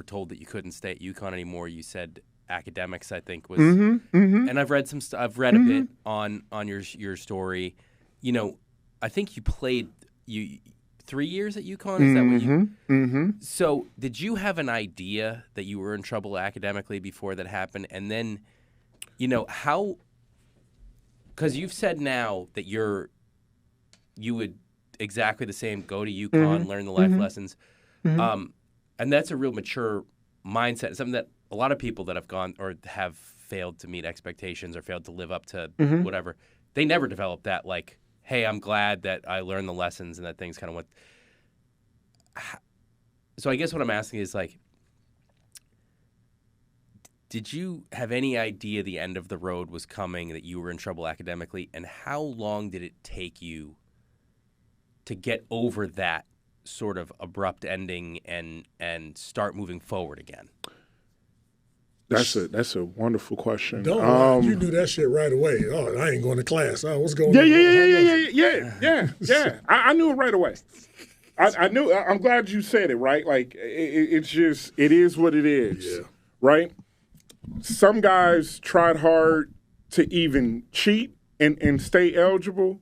told that you couldn't stay at UConn anymore. You said academics, I think, was and I've read some stuff. I've read a bit on your story. You know, I think you played 3 years at UConn. Is that what you So did you have an idea that you were in trouble academically before that happened? And then, you know, how, because you've said now that you would exactly the same, go to UConn, learn the life lessons. And that's a real mature mindset, something that a lot of people that have gone or have failed to meet expectations or failed to live up to whatever, they never develop that, like, hey, I'm glad that I learned the lessons and that things kind of went. So I guess what I'm asking is, like, did you have any idea the end of the road was coming, that you were in trouble academically, and how long did it take you to get over that sort of abrupt ending and start moving forward again? That's a wonderful question. You knew that shit right away. Oh, I ain't going to class. Oh, what's going on? Yeah. I knew it right away. I knew. I'm glad you said it. Right, like it's just it is what it is. Yeah. Right. Some guys tried hard to even cheat and stay eligible.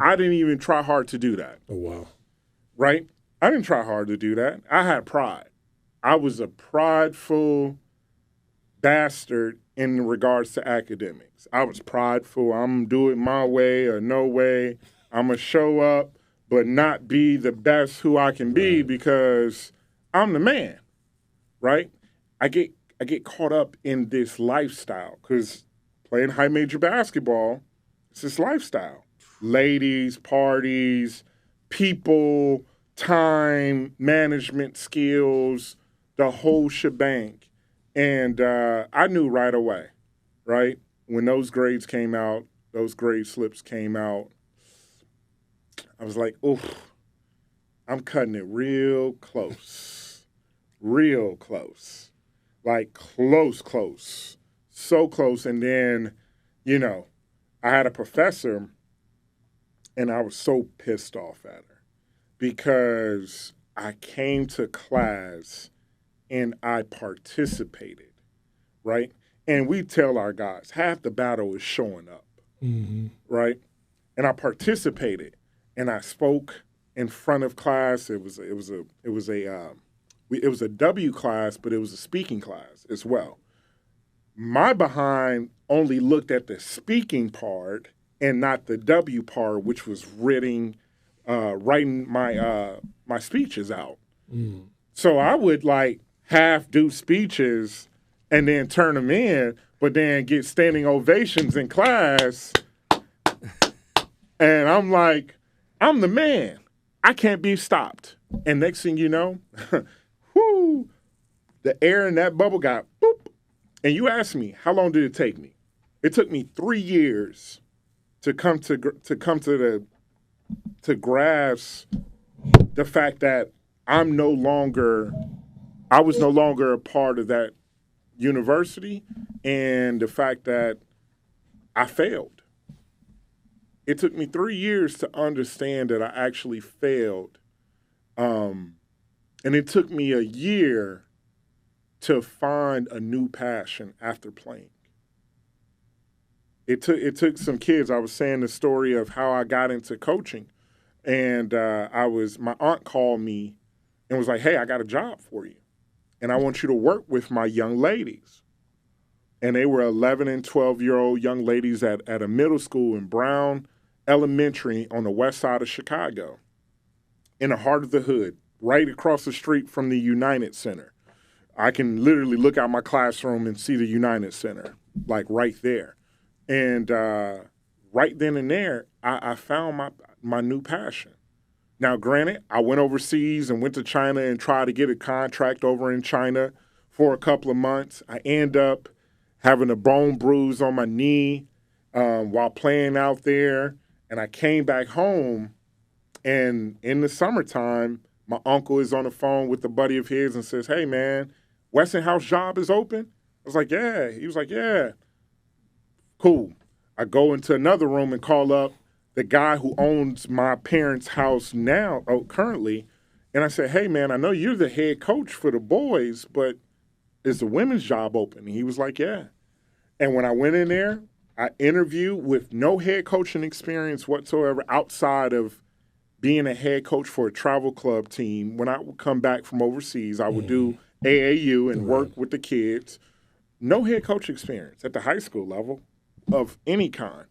I didn't even try hard to do that. Oh, wow. Right? I didn't try hard to do that. I had pride. I was a prideful bastard in regards to academics. I was prideful. I'm do it my way or no way. I'm going to show up but not be the best who I can be because I'm the man, right? I get caught up in this lifestyle because playing high major basketball, it's this lifestyle. Ladies, parties, people, time, management skills, the whole shebang. And I knew right away, right? When those grades came out, those grade slips came out, I was like, oof, I'm cutting it real close. Real close. Like close. So close. And then, you know, I had a professor, and I was so pissed off at her because I came to class and I participated, right? And we tell our guys, half the battle is showing up, right? And I participated, and I spoke, in front of class. It was a W class, but it was a speaking class as well. My behind only looked at the speaking part and not the W part, which was writing my speeches out. So I would like half do speeches and then turn them in, but then get standing ovations in class. And I'm like, I'm the man. I can't be stopped. And next thing you know, whoo, the air in that bubble got boop. And you asked me, how long did it take me? It took me 3 years to grasp the fact that I was no longer a part of that university, and the fact that I failed. It took me 3 years to understand that I actually failed. And it took me a year to find a new passion after playing. It took some kids. I was saying the story of how I got into coaching, and my aunt called me and was like, "Hey, I got a job for you, and I want you to work with my young ladies." And they were 11 and 12-year-old young ladies at a middle school in Brown Elementary on the west side of Chicago, in the heart of the hood, right across the street from the United Center. I can literally look out my classroom and see the United Center, like right there. And right then and there, I found my new passion. Now, granted, I went overseas and went to China and tried to get a contract over in China for a couple of months. I end up having a bone bruise on my knee while playing out there. And I came back home, and in the summertime, my uncle is on the phone with a buddy of his and says, "Hey, man, Westinghouse job is open?" I was like, "Yeah." He was like, "Yeah." Cool. I go into another room and call up the guy who owns my parents' house now, currently, and I said, "Hey, man, I know you're the head coach for the boys, but is the women's job open?" And he was like, "Yeah." And when I went in there, I interviewed with no head coaching experience whatsoever outside of being a head coach for a travel club team. When I would come back from overseas, I would do AAU and work with the kids. No head coach experience at the high school level of any kind.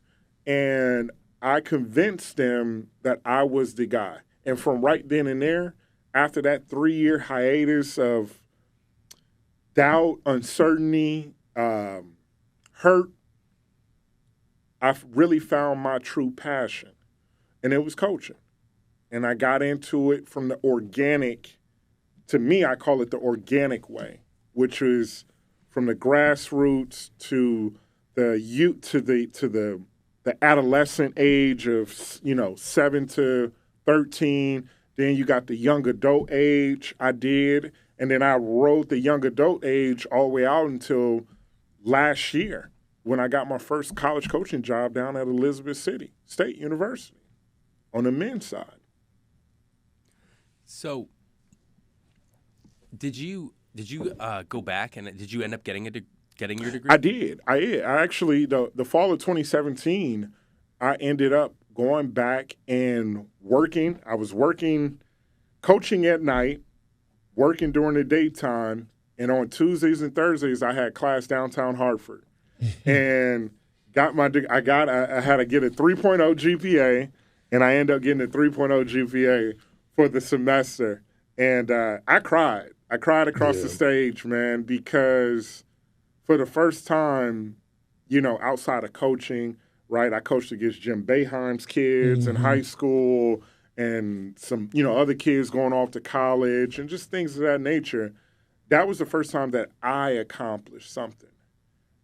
And I convinced them that I was the guy. And from right then and there, after that 3-year hiatus of doubt, uncertainty, hurt, I've really found my true passion, and it was coaching. And I got into it from the organic, to me, I call it the organic way, which is from the grassroots to the youth, to the adolescent age of 7 to 13. Then you got the young adult age I did, and then I rode the young adult age all the way out until last year, when I got my first college coaching job down at Elizabeth City State University on the men's side. So, did you go back and did you end up getting your degree? I did. I actually the fall of 2017, I ended up going back and working. I was working, coaching at night, working during the daytime, and on Tuesdays and Thursdays I had class downtown Hartford. And I had to get a 3.0 GPA, and I ended up getting a 3.0 GPA for the semester. And I cried. I cried across the stage, man, because for the first time, outside of coaching, right, I coached against Jim Boeheim's kids in high school and some, other kids going off to college and just things of that nature. That was the first time that I accomplished something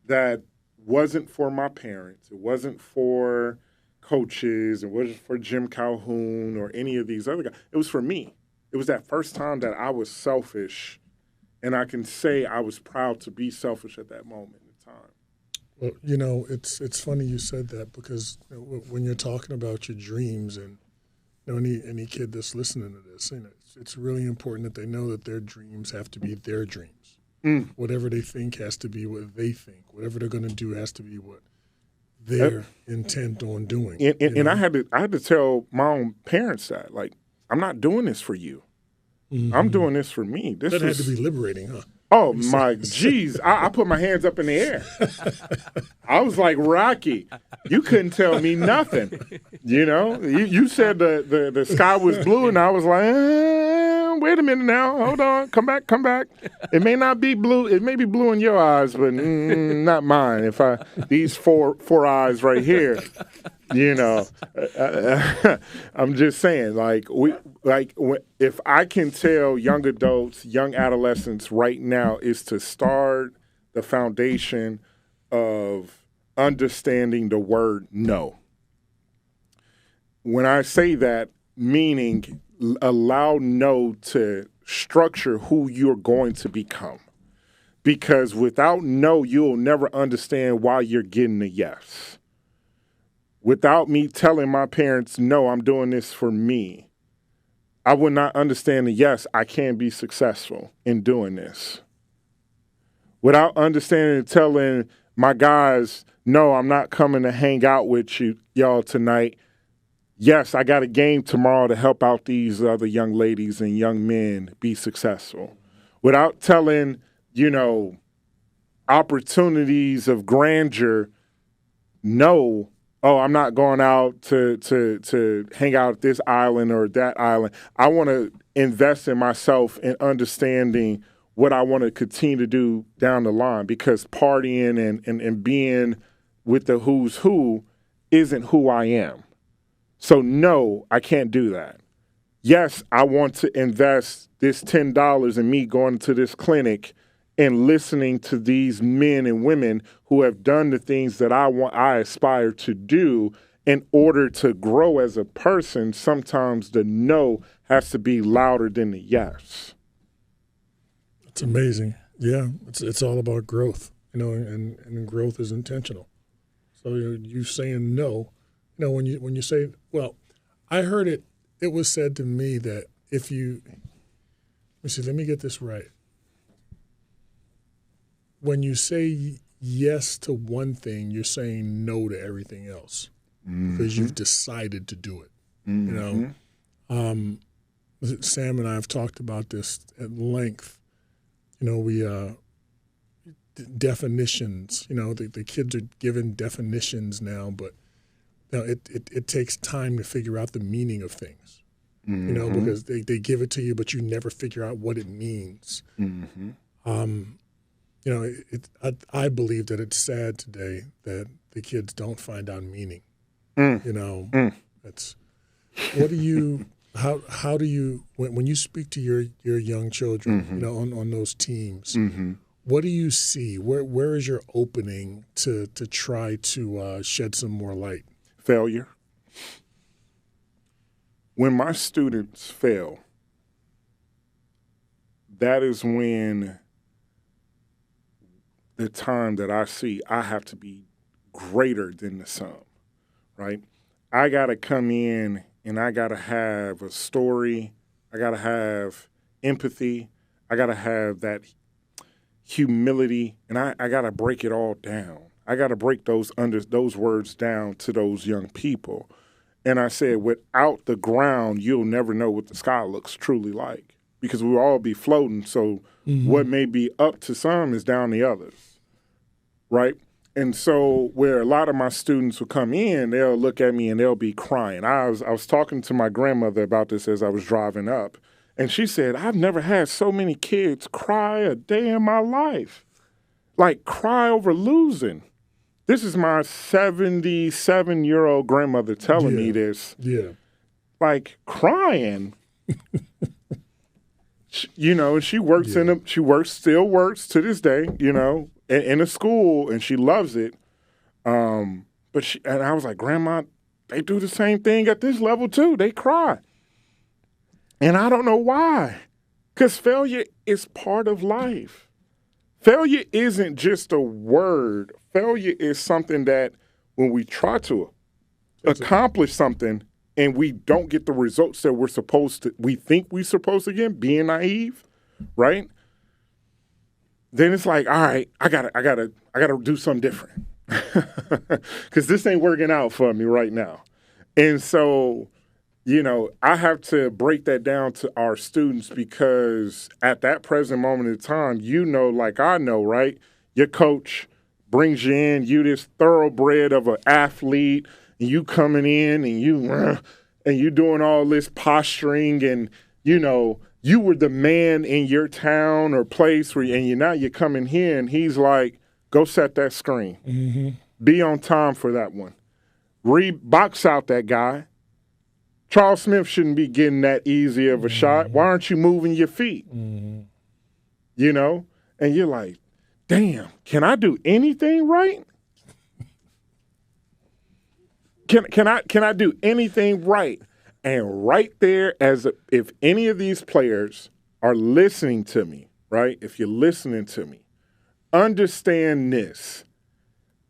that wasn't for my parents. It wasn't for coaches. It wasn't for Jim Calhoun or any of these other guys. It was for me. It was that first time that I was selfish, and I can say I was proud to be selfish at that moment in time. Well, it's funny you said that, because when you're talking about your dreams, and any kid that's listening to this, it's really important that they know that their dreams have to be their dreams. Whatever they think has to be what they think. Whatever they're going to do has to be what they're intent on doing. And I had to tell my own parents that, like, I'm not doing this for you. Mm-hmm. I'm doing this for me. This had to be liberating, huh? Oh, my, geez. I put my hands up in the air. I was like, Rocky, you couldn't tell me nothing. You said the sky was blue, and I was like, wait a minute now. Hold on. Come back. It may not be blue. It may be blue in your eyes, but not mine. These four eyes right here, I'm just saying, if I can tell young adults, young adolescents right now is to start the foundation of understanding the word no. When I say that, meaning allow no to structure who you're going to become. Because without no, you'll never understand why you're getting a yes. Without me telling my parents, no, I'm doing this for me, I would not understand the yes, I can be successful in doing this. Without understanding and telling my guys, no, I'm not coming to hang out with y'all tonight. Yes, I got a game tomorrow to help out these other young ladies and young men be successful. Without telling, opportunities of grandeur, no, oh, I'm not going out to hang out at this island or that island. I want to invest in myself and understanding what I want to continue to do down the line, because partying and being with the who's who isn't who I am. So no, I can't do that. Yes, I want to invest this $10 in me going to this clinic and listening to these men and women who have done the things that I aspire to do in order to grow as a person. Sometimes the no has to be louder than the yes. It's amazing. Yeah, it's all about growth, and growth is intentional. So you saying no, when you say, well, I heard it was said to me that if you, let me get this right. When you say yes to one thing, you're saying no to everything else, because you've decided to do it. Mm-hmm. Sam and I have talked about this at length. We definitions. The kids are given definitions now, but it takes time to figure out the meaning of things. Mm-hmm. Because they give it to you, but you never figure out what it means. Mm-hmm. I believe that it's sad today that the kids don't find out meaning. That's what do you how do you when you speak to your young children, mm-hmm. On those teams, mm-hmm. what do you see? Where is your opening to try to shed some more light? Failure. When my students fail, that is when the time that I see I have to be greater than the sum, right? I got to come in and I got to have a story. I got to have empathy. I got to have that humility, and I got to break it all down. I got to break those words down to those young people. And I said, without the ground, you'll never know what the sky looks truly like, because we'll all be floating. So mm-hmm. what may be up to some is down the others, right? And so where a lot of my students will come in, they'll look at me and they'll be crying. I was talking to my grandmother about this as I was driving up, and she said, I've never had so many kids cry a day in my life, like cry over losing. This is my 77-year-old grandmother telling me this. Yeah. Like crying. She works still works to this day, in a school, and she loves it. And I was like, Grandma, they do the same thing at this level too. They cry. And I don't know why. Because failure is part of life. Failure isn't just a word. Failure is something that when we try to accomplish something and we don't get the results that we think we're supposed to get, being naive, right? Then it's like, all right, I gotta do something different. Because this ain't working out for me right now. And so I have to break that down to our students because at that present moment in time, like I know, right? Your coach brings you in, you this thoroughbred of an athlete, and you coming in and you doing all this posturing and, you were the man in your town or place and you're coming here and he's like, go set that screen. Mm-hmm. Be on time for that one. Box out that guy. Charles Smith shouldn't be getting that easy of a shot. Why aren't you moving your feet? Mm-hmm. And you're like, damn, can I do anything right? Can I do anything right? And right there, if any of these players are listening to me, right? If you're listening to me, understand this.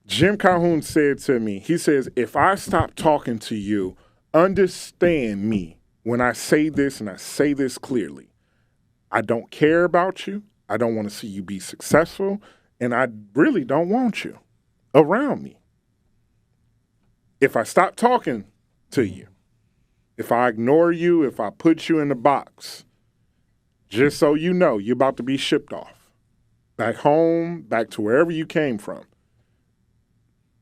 Jim Calhoun said to me, he says, if I stop talking to you, understand me when I say this, and I say this clearly. I don't care about you. I don't want to see you be successful, and I really don't want you around me. If I stop talking to you, if I ignore you, if I put you in the box, just so you know, you're about to be shipped off. Back home, back to wherever you came from.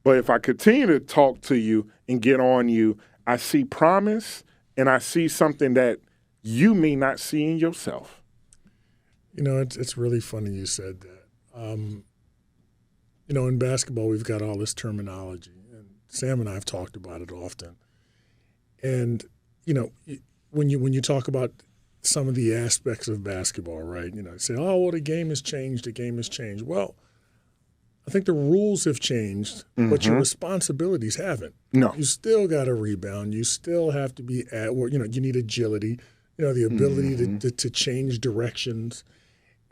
But if I continue to talk to you and get on you, I see promise and I see something that you may not see in yourself. It's really funny you said that. In basketball, we've got all this terminology, and Sam and I have talked about it often. And, when you talk about some of the aspects of basketball, right, say, oh, well, the game has changed, Well, I think the rules have changed, but your responsibilities haven't. No. You still got to rebound. You still have to be at work. You need agility, the ability to change directions.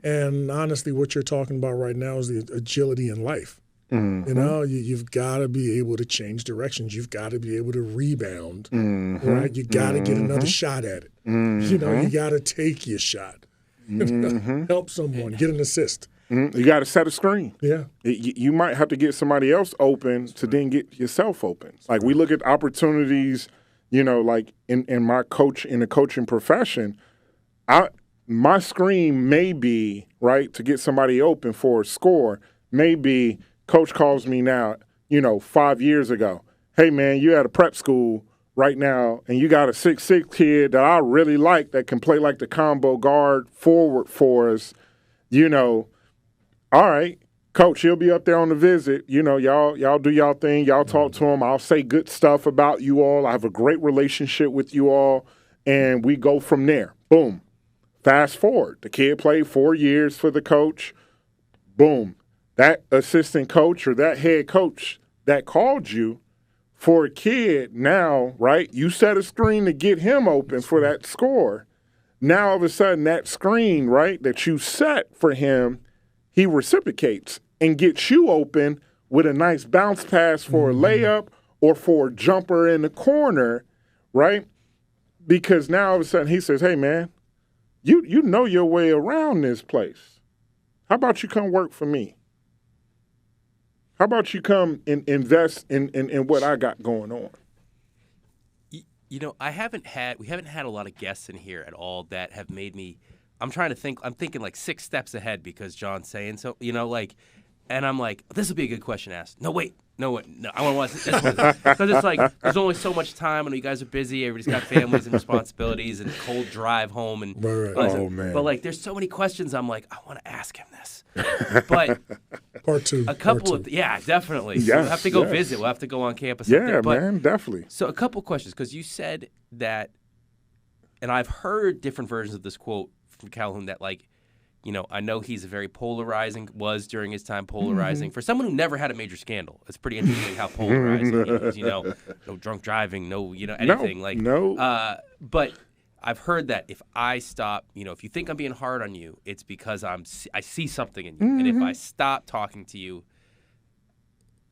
And honestly, what you're talking about right now is the agility in life. You've got to be able to change directions. You've got to be able to rebound, right? You got to get another shot at it. You got to take your shot. Help someone, get an assist. You got to set a screen. Yeah. You might have to get somebody else open to then get yourself open. Like we look at opportunities, like in the coaching profession, my screen may be, right, to get somebody open for a score, maybe coach calls me now, 5 years ago. Hey, man, you at a prep school right now, and you got a 6'6" kid that I really like that can play like the combo guard forward for us, all right, coach, he'll be up there on the visit. Y'all do y'all thing. Y'all talk to him. I'll say good stuff about you all. I have a great relationship with you all, and we go from there. Boom. Fast forward. The kid played 4 years for the coach. Boom. That assistant coach or that head coach that called you for a kid now, right, you set a screen to get him open for that score. Now all of a sudden that screen, right, that you set for him, he reciprocates and gets you open with a nice bounce pass for a layup or for a jumper in the corner, right? Because now all of a sudden he says, hey, man, you know your way around this place. How about you come work for me? How about you come and invest in what I got going on? We haven't had a lot of guests in here at all that have made me – I'm thinking like 6 steps ahead because John's saying so, and I'm like, this will be a good question to ask. No, wait. No, I want to watch this one. Because it's like, there's only so much time. I know you guys are busy. Everybody's got families and responsibilities and cold drive home. And right. Oh, man. But, there's so many questions. I'm like, I want to ask him this. But Part two. A couple of, yeah, definitely. Yes, we'll have to go visit. We'll have to go on campus. Yeah, man, definitely. So a couple questions, because you said that, and I've heard different versions of this quote from Calhoun that, I know he's was during his time polarizing. For someone who never had a major scandal, it's pretty interesting how polarizing he is. No drunk driving, no, anything. No. But I've heard that if I stop, if you think I'm being hard on you, it's because I see something in you. And if I stop talking to you,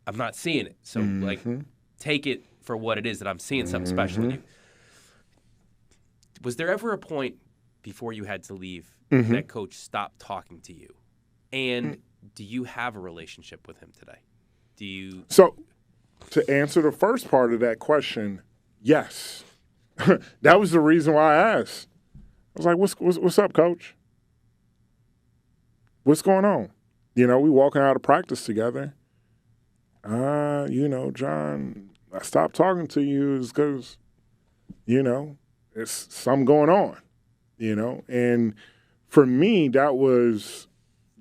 I'm not seeing it. So, take it for what it is that I'm seeing something special in you. Was there ever a point before you had to leave that coach stopped talking to you? And do you have a relationship with him today? So, to answer the first part of that question, yes. that was the reason why I asked. I was like, what's up, coach? What's going on? You know, we walking out of practice together. You know, John, I stopped talking to you is because, you know, it's something going on, you know. And for me, that was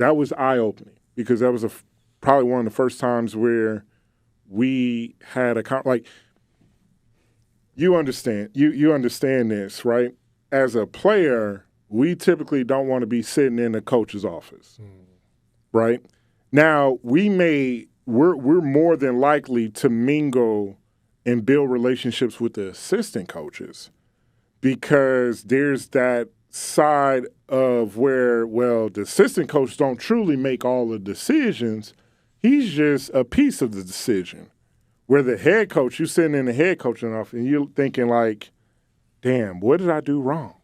eye-opening because that was probably one of the first times where we had like, you understand this, right? As a player, we typically don't want to be sitting in the coach's office, right? Now, we're more than likely to mingle and build relationships with the assistant coaches because there's that side of where, well, the assistant coach don't truly make all the decisions. He's just a piece of the decision. Where the head coach, you sitting in the head coaching office and you're thinking like, damn, what did I do wrong?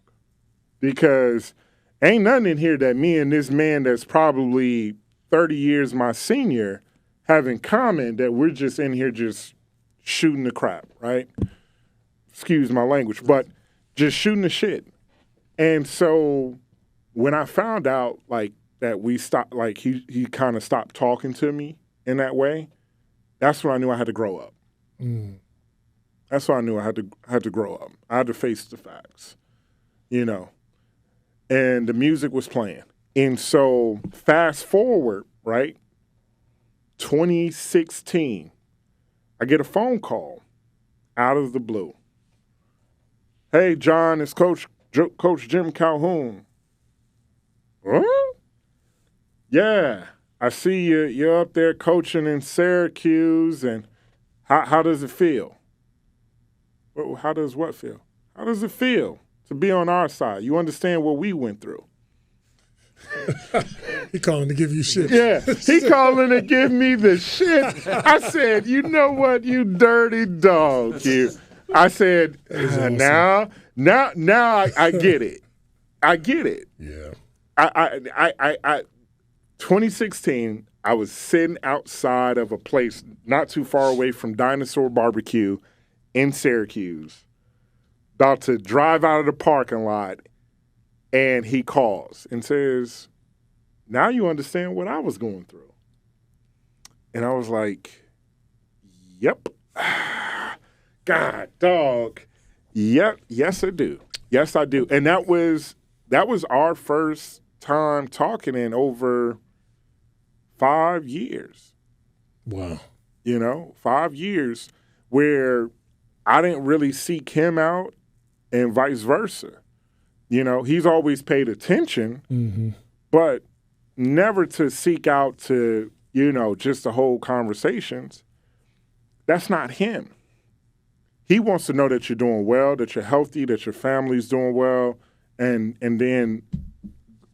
Because ain't nothing in here that me and this man that's probably 30 years my senior have in common that we're just in here just shooting the crap, right? Excuse my language, but just shooting the shit. And so when I found out like that we stopped, like he kind of stopped talking to me in that way, that's when I knew I had to grow up. That's when I knew I had to grow up. I had to face the facts, you know. And the music was playing. And so fast forward, right, 2016, I get a phone call out of the blue. Hey, John, it's Coach Jim Calhoun. Huh? Yeah. I see you're up there coaching in Syracuse, and how does it feel? How does what feel? How does it feel to be on our side? You understand what we went through. He calling to give you shit. Yeah, he calling to give me the shit. I said, you know what, you dirty dog, you. I said, awesome. now I get it. I get it. Yeah. I 2016, I was sitting outside of a place not too far away from Dinosaur Barbecue in Syracuse, about to drive out of the parking lot, and he calls and says, now you understand what I was going through. And I was like, yep. God, dog. Yep, yes I do. Yes, I do. And that was our first time talking in over 5 years. Wow. You know, 5 years where I didn't really seek him out and vice versa. You know, he's always paid attention, but never to seek out to, you know, just to hold conversations. That's not him. He wants to know that you're doing well, that you're healthy, that your family's doing well, and then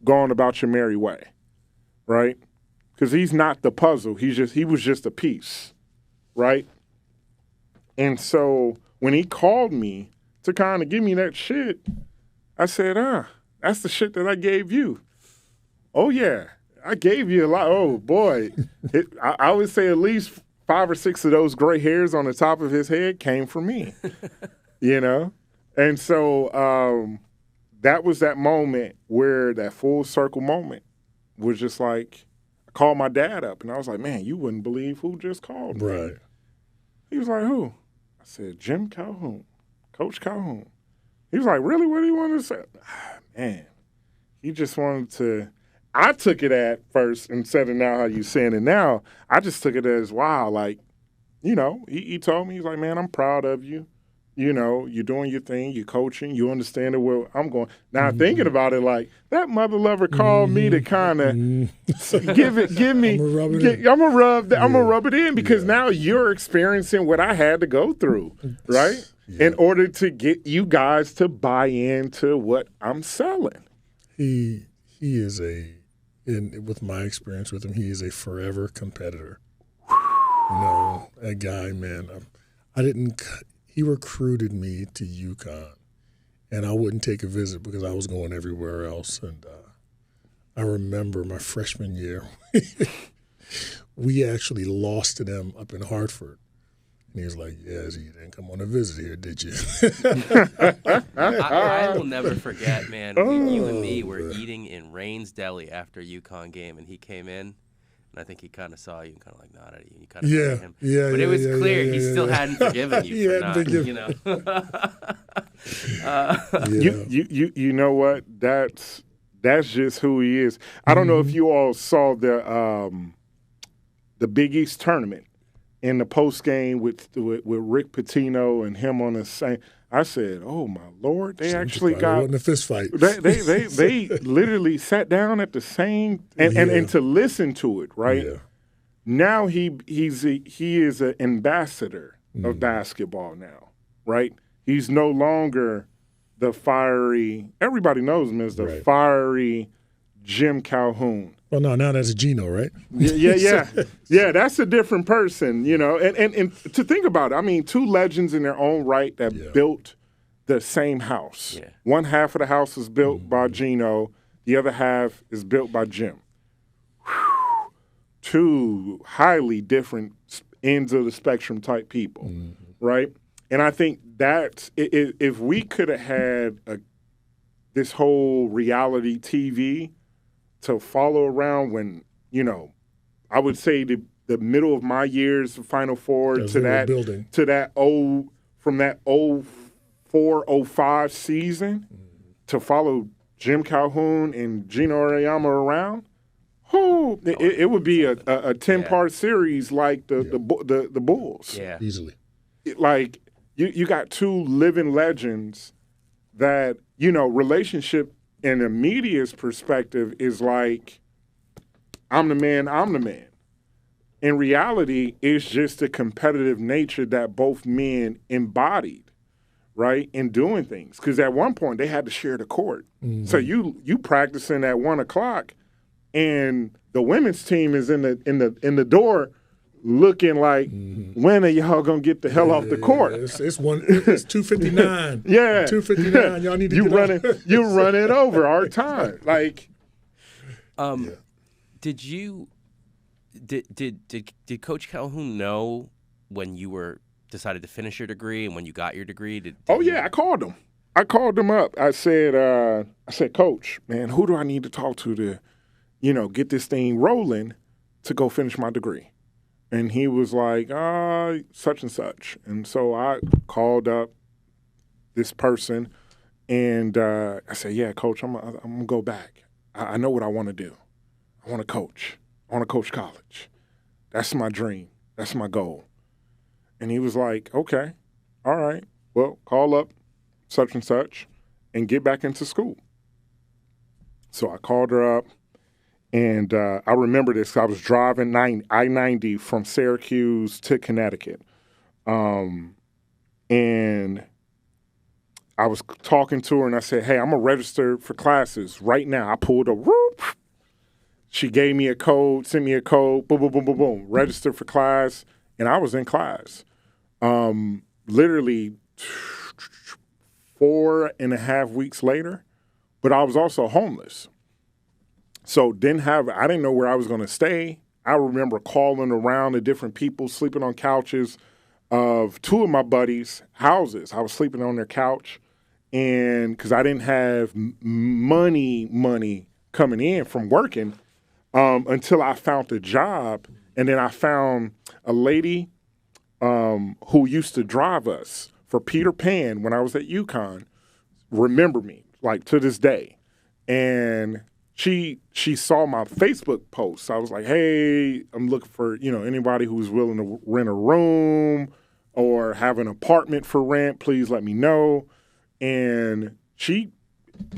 going about your merry way, right? Because he's not the puzzle. He was just a piece, right? And so when he called me to kind of give me that shit, I said, that's the shit that I gave you. Oh, yeah, I gave you a lot. Oh, boy. I would say at least 5 or 6 of those gray hairs on the top of his head came from me, you know? And so that was that moment where that full circle moment was just like, I called my dad up, and I was like, man, you wouldn't believe who just called me. Right. He was like, who? I said, Jim Calhoun, Coach Calhoun. He was like, really? What do you want to say? Man, he just wanted to – I took it at first instead of now how you saying it now. I just took it as, wow, like, you know, he told me, he's like, man, I'm proud of you. You know, you're doing your thing, you're coaching, you understand where I'm going. Now, thinking about it, like, that mother lover called me to kind of give me. I'm going to rub it in because now you're experiencing what I had to go through, right? Yeah. In order to get you guys to buy into what I'm selling. He is with my experience with him, he is a forever competitor. You know, that guy, man, he recruited me to UConn, and I wouldn't take a visit because I was going everywhere else. And I remember my freshman year, we actually lost to them up in Hartford. And he was like, yes, you didn't come on a visit here, did you? I will never forget, man. You and me were eating in Rain's Deli after a UConn game, and he came in. And I think he kind of saw you and kind of like nodded at you. You kind of Yeah, him. yeah, But yeah, it was yeah, clear yeah, he yeah, still yeah. hadn't forgiven you He for hadn't not, forgiven- you know. Yeah. You know what? That's just who he is. I don't know if you all saw the Big East tournament in the post game with Rick Pitino and him on the same. I said, "Oh my Lord!" They actually It got wasn't a fist fight. they literally sat down at the same and to listen to it. Right Yeah. now, he is an ambassador of basketball now. Right, he's no longer the fiery. Everybody knows him as the Right. fiery Jim Calhoun. Well, no, now that's Gino, right? Yeah. That's a different person, you know. And to think about it, I mean, two legends in their own right that built the same house. Yeah. One half of the house is built by Gino, the other half is built by Jim. Whew. Two highly different ends of the spectrum type people, right? And I think that if we could have had this whole reality TV to follow around when, you know, I would say the middle of my years, Final Four, to that from that 04-05 season, to follow Jim Calhoun and Gino Auriemma around, it would be a 10-part series like the Bulls. Yeah. Easily. Like you got two living legends that, you know, relationship in the media's perspective is like, I'm the man. In reality, it's just the competitive nature that both men embodied, right, in doing things. Because at one point, they had to share the court. So you practicing at 1 o'clock, and the women's team is in the door looking like, when are y'all gonna get the hell off the court? It's 2:59. Yeah, 2:59. Y'all need to get off. You running over our time. Like, did Coach Calhoun know when you decided to finish your degree and when you got your degree? I called him. I called him up. I said, Coach, man, who do I need to talk to, you know, get this thing rolling to go finish my degree? And he was like, such and such. And so I called up this person, and I said, yeah, Coach, I'm going to go back. I know what I want to do. I want to coach. I want to coach college. That's my dream. That's my goal. And he was like, okay, all right, well, call up such and such and get back into school. So I called her up. And I remember this. I was driving I-90 from Syracuse to Connecticut. And I was talking to her, and I said, hey, I'm going to register for classes right now. I pulled a whoop. She gave me a code, sent me a code, boom, boom, boom, boom, boom. Register for class, and I was in class. Literally 4.5 weeks later, but I was also homeless. So I didn't know where I was going to stay. I remember calling around to different people, sleeping on couches of two of my buddies' houses. I was sleeping on their couch, and because I didn't have money coming in from working until I found a job. And then I found a lady who used to drive us for Peter Pan when I was at UConn, remember me, like to this day. And she saw my Facebook post. I was like, hey, I'm looking for, you know, anybody who's willing to rent a room or have an apartment for rent, please let me know. And she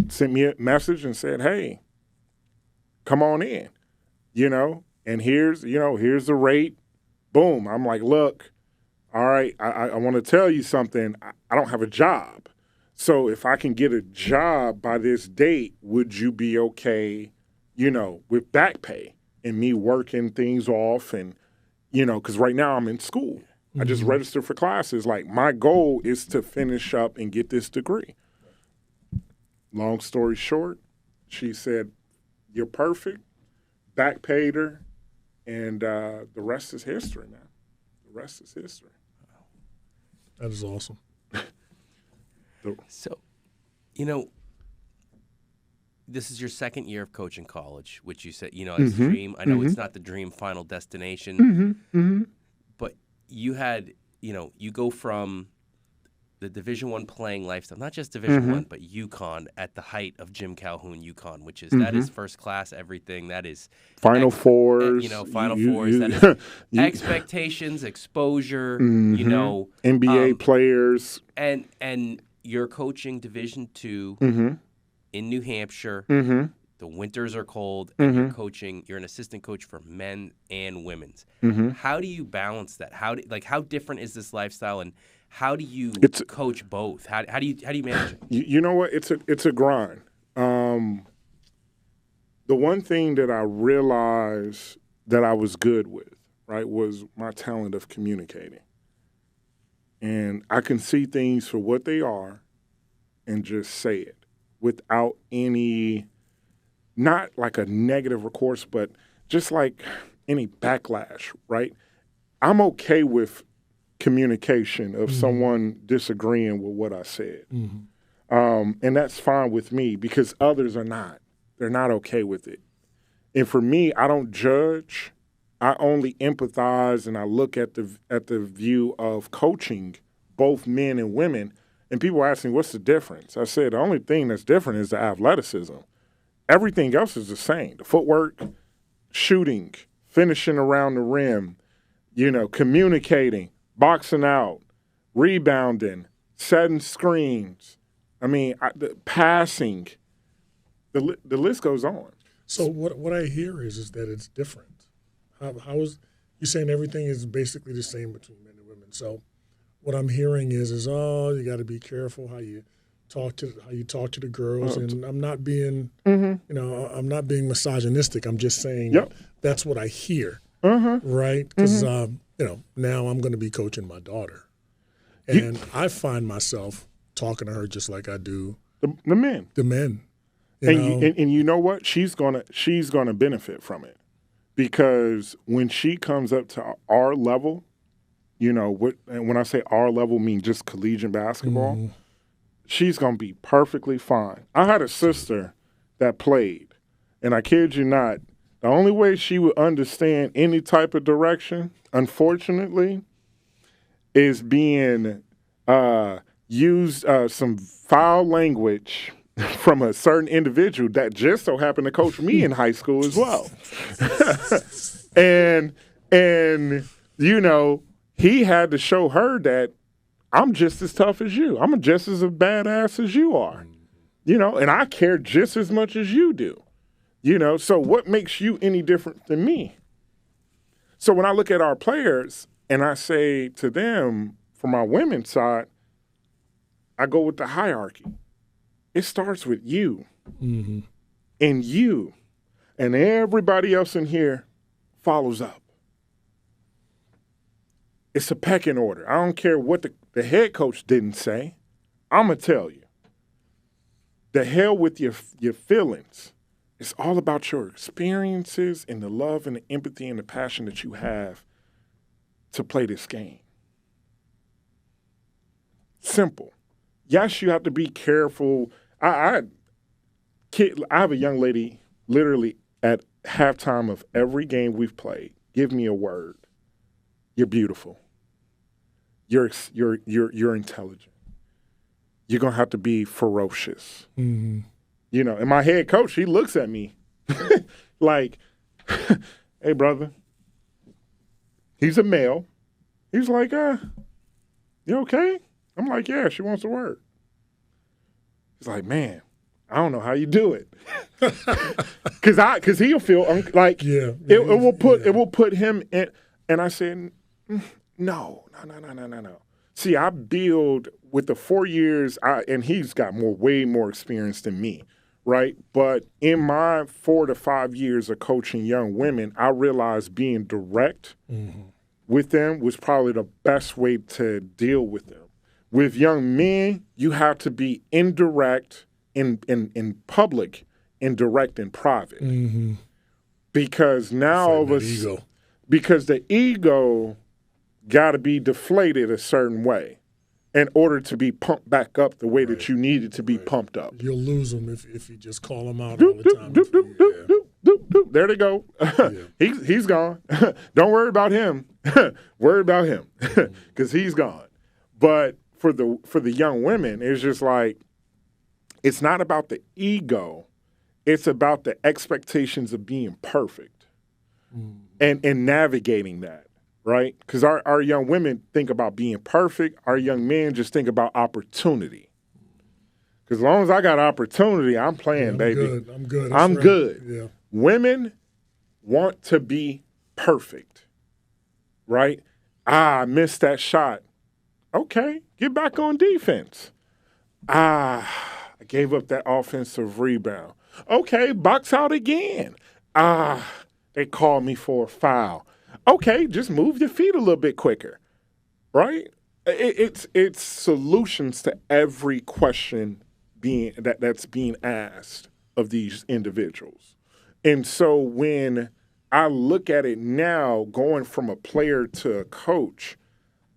sent me a message and said, hey, come on in, you know, and here's the rate. Boom. I'm like, look, all right, I want to tell you something. I don't have a job. So if I can get a job by this date, would you be okay, you know, with back pay and me working things off? And, you know, because right now I'm in school. I just registered for classes. Like, my goal is to finish up and get this degree. Long story short, she said, you're perfect. Back paid her. And the rest is history, man. The rest is history. That is awesome. So, this is your second year of coaching college, which you said, as a dream. I know it's not the dream final destination, but you had, you go from the Division I playing lifestyle, not just Division I, but UConn at the height of Jim Calhoun UConn, which is that is first class everything. That is Final Fours. Final Fours. That is expectations, exposure. NBA players, and you're coaching Division II in New Hampshire. The winters are cold, and you're an assistant coach for men and women's. How do you balance that? How different is this lifestyle, and how do you coach both? How do you manage it? You know what? It's a grind. The one thing that I realized that I was good with, right, was my talent of communicating. And I can see things for what they are and just say it without any, not like a negative recourse, but just like any backlash, right? I'm okay with communication of someone disagreeing with what I said. And that's fine with me because others are not. They're not okay with it. And for me, I don't judge. I only empathize and I look at the view of coaching both men and women. And people ask me, what's the difference? I said, the only thing that's different is the athleticism. Everything else is the same. The footwork, shooting, finishing around the rim, communicating, boxing out, rebounding, setting screens. I mean, the passing, the list goes on. So what I hear is that it's different. How is you saying everything is basically the same between men and women? So what I'm hearing is you got to be careful how you talk to the girls, and I'm not being I'm not being misogynistic. I'm just saying that's what I hear, right? Because now I'm going to be coaching my daughter, and I find myself talking to her just like I do the men. The men, and you know what? She's gonna benefit from it because when she comes up to our level, and when I say our level, I mean just collegiate basketball. She's gonna be perfectly fine. I had a sister that played, and I kid you not, the only way she would understand any type of direction, unfortunately, is being used some foul language from a certain individual that just so happened to coach me in high school as well. and he had to show her that I'm just as tough as you. I'm just as a badass as you are. And I care just as much as you do. So what makes you any different than me? So when I look at our players and I say to them, for my women's side, I go with the hierarchy. It starts with you and you, and everybody else in here follows up. It's a pecking order. I don't care what the head coach didn't say. I'm going to tell you. The hell with your feelings. It's all about your experiences and the love and the empathy and the passion that you have to play this game. Simple. Yes, you have to be careful. I have a young lady literally at halftime of every game we've played. Give me a word. You're beautiful. You're intelligent. You're gonna have to be ferocious. And my head coach, he looks at me like, "Hey, brother." He's a male. He's like, "You okay?" I'm like, "Yeah." She wants a word. He's like, "Man, I don't know how you do it," because he'll feel it will put him in. And I said, No. See, I build with the 4 years, and he's got way more experience than me, right? But in my 4 to 5 years of coaching young women, I realized being direct with them was probably the best way to deal with them. With young men, you have to be indirect in public, indirect in private. Because now all of us, because the ego got to be deflated a certain way. in order to be pumped back up the way that you needed to be pumped up. You'll lose them if you just call them out Doop, all the doop, time. doop, doop, doop, doop, doop, doop. There they go. He's gone. Don't worry about him. Worry about him because he's gone. But for the young women, it's just like, it's not about the ego. It's about the expectations of being perfect and navigating that. Right? Because our young women think about being perfect. Our young men just think about opportunity. Because as long as I got opportunity, I'm playing, baby. I'm good. I'm good. Yeah. Women want to be perfect. Right? I missed that shot. Okay, get back on defense. I gave up that offensive rebound. Okay, box out again. They called me for a foul. Okay, just move your feet a little bit quicker, right? It's solutions to every question that's being asked of these individuals. And so when I look at it now, going from a player to a coach,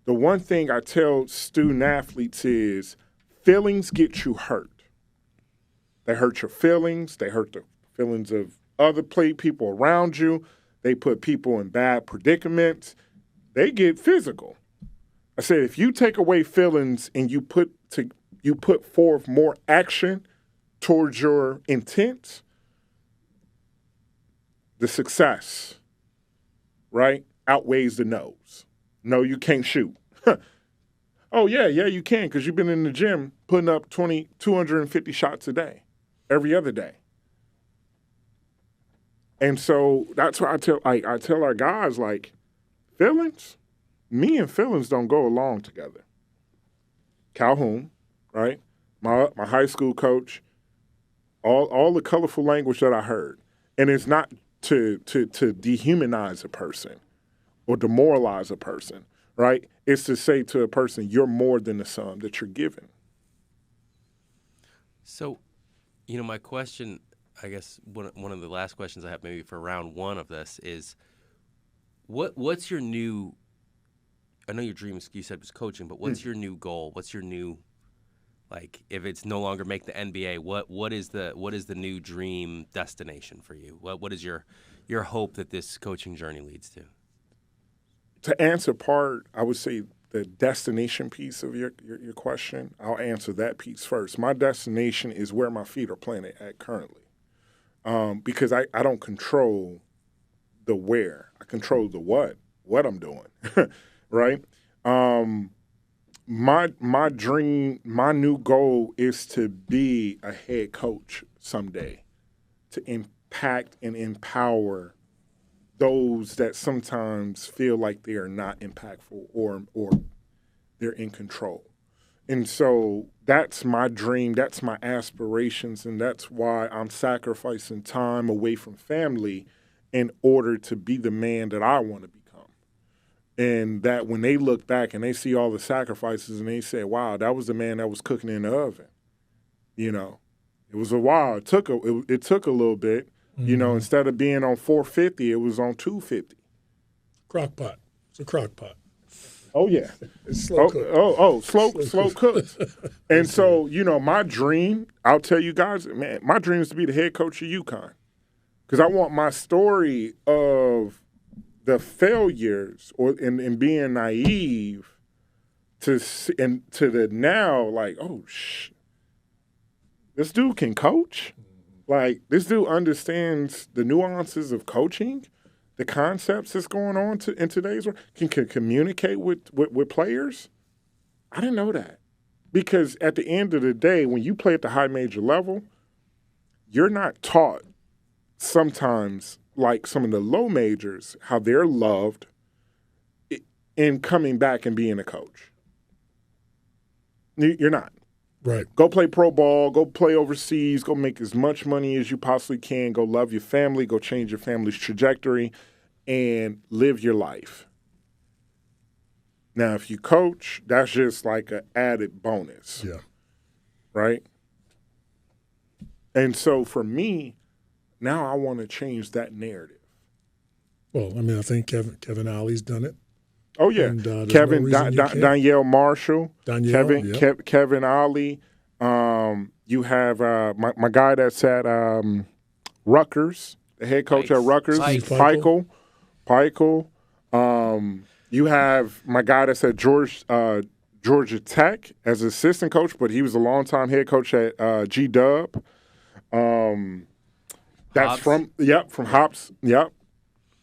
the one thing I tell student athletes is feelings get you hurt. They hurt your feelings. They hurt the feelings of other people around you. They put people in bad predicaments. They get physical. I said, if you take away feelings and you put forth more action towards your intent, the success, right, outweighs the no's. No, you can't shoot. Oh, yeah, you can, because you've been in the gym putting up 250 shots a day, every other day. And so that's why I tell our guys, like, feelings, me and feelings don't go along together. Calhoun, right? My high school coach, all the colorful language that I heard. And it's not to dehumanize a person or demoralize a person, right? It's to say to a person, you're more than the sum that you're given. So, my question, I guess one of the last questions I have maybe for round one of this is, what's your new, I know your dream, you said, was coaching, but what's your new goal? What's your new, like, if it's no longer make the NBA, what is the new dream destination for you? What is your hope that this coaching journey leads to? To answer part, I would say the destination piece of your question, I'll answer that piece first. My destination is where my feet are planted at currently. Because I don't control the where. I control the what I'm doing, right? My dream, my new goal is to be a head coach someday, to impact and empower those that sometimes feel like they are not impactful or they're in control. And so that's my dream, that's my aspirations, and that's why I'm sacrificing time away from family in order to be the man that I want to become. And that when they look back and they see all the sacrifices and they say, wow, that was the man that was cooking in the oven. It was a while. It took a little bit. Mm-hmm. Instead of being on 450, it was on 250. Crock pot. It's a crock pot. Oh, yeah. It's slow cooked. Slow cooked. And so, my dream, I'll tell you guys, man, my dream is to be the head coach of UConn. Because I want my story of the failures and being naive to the now, like, this dude can coach? Like, this dude understands the nuances of coaching, the concepts that's going on in today's world, can communicate with players. I didn't know that. Because at the end of the day, when you play at the high major level, you're not taught sometimes, like some of the low majors, how they're loved in coming back and being a coach. You're not. Right. Go play pro ball, go play overseas, go make as much money as you possibly can, go love your family, go change your family's trajectory, and live your life. Now, if you coach, that's just like an added bonus. Yeah. Right? And so for me, now I want to change that narrative. Well, I mean, I think Kevin Ollie's done it. Oh, yeah. And, there's Kevin, no reason you can't. Danielle Marshall, Danielle, yep. Kevin Ollie. You have my guy that's at Rutgers, the head coach at Rutgers, Pikel. You have my guy that's at Georgia Tech as assistant coach, but he was a longtime head coach at G-Dub. That's from Hobbs. Yep,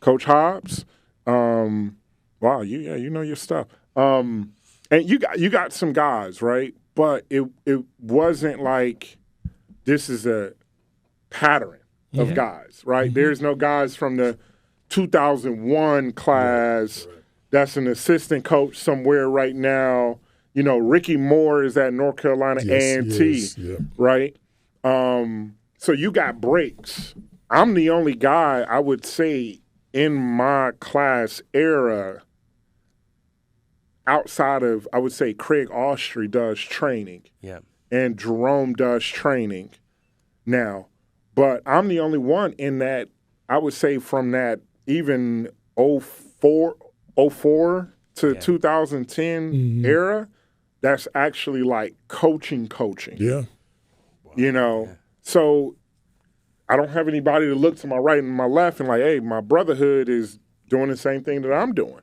Coach Hobbs. Wow, you know your stuff. And you got some guys, right? But it wasn't like this is a pattern of guys, right? Mm-hmm. There's no guys from the 2001 class that's an assistant coach somewhere right now. You know, Ricky Moore is at North Carolina A&T, right? So you got breaks. I'm the only guy, I would say, in my class era outside of, I would say, Craig Austry does training. Yeah. And Jerome does training now. But I'm the only one in that, I would say, from that even 04 to 2010 era, that's actually like coaching. Yeah. Wow. You know, so I don't have anybody to look to my right and my left and like, hey, my brotherhood is doing the same thing that I'm doing,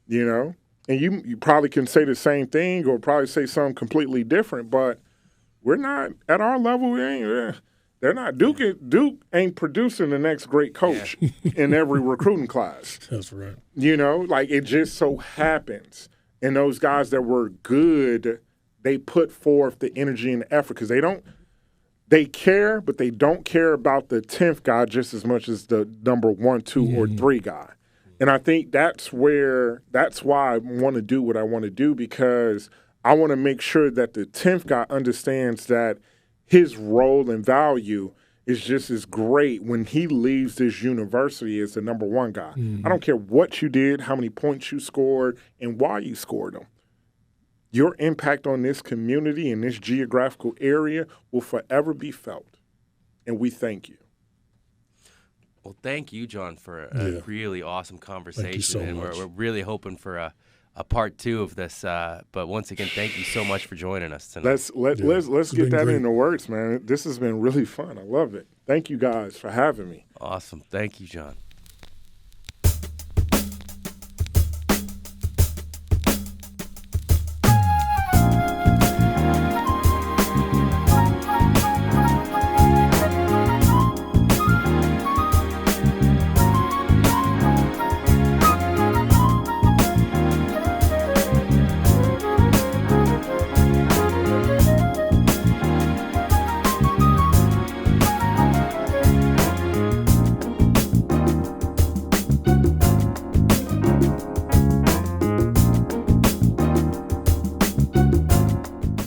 you know? And you probably can say the same thing or probably say something completely different, but we're not at our level. They're not. Duke ain't producing the next great coach in every recruiting class. That's right. You know, like it just so happens. And those guys that were good, they put forth the energy and the effort because they care, but they don't care about the 10th guy just as much as the number 1, 2, or 3 guy. And I think that's why I want to do what I want to do, because I want to make sure that the 10th guy understands that his role and value is just as great when he leaves this university as the number 1 guy. I don't care what you did, how many points you scored, and why you scored them. Your impact on this community and this geographical area will forever be felt. And we thank you. Well, thank you, John, for a really awesome conversation. Thank you so much. We're really hoping for a part 2 of this. But once again, thank you so much for joining us tonight. Let's get that into words, man. This has been really fun. I love it. Thank you guys for having me. Awesome. Thank you, John.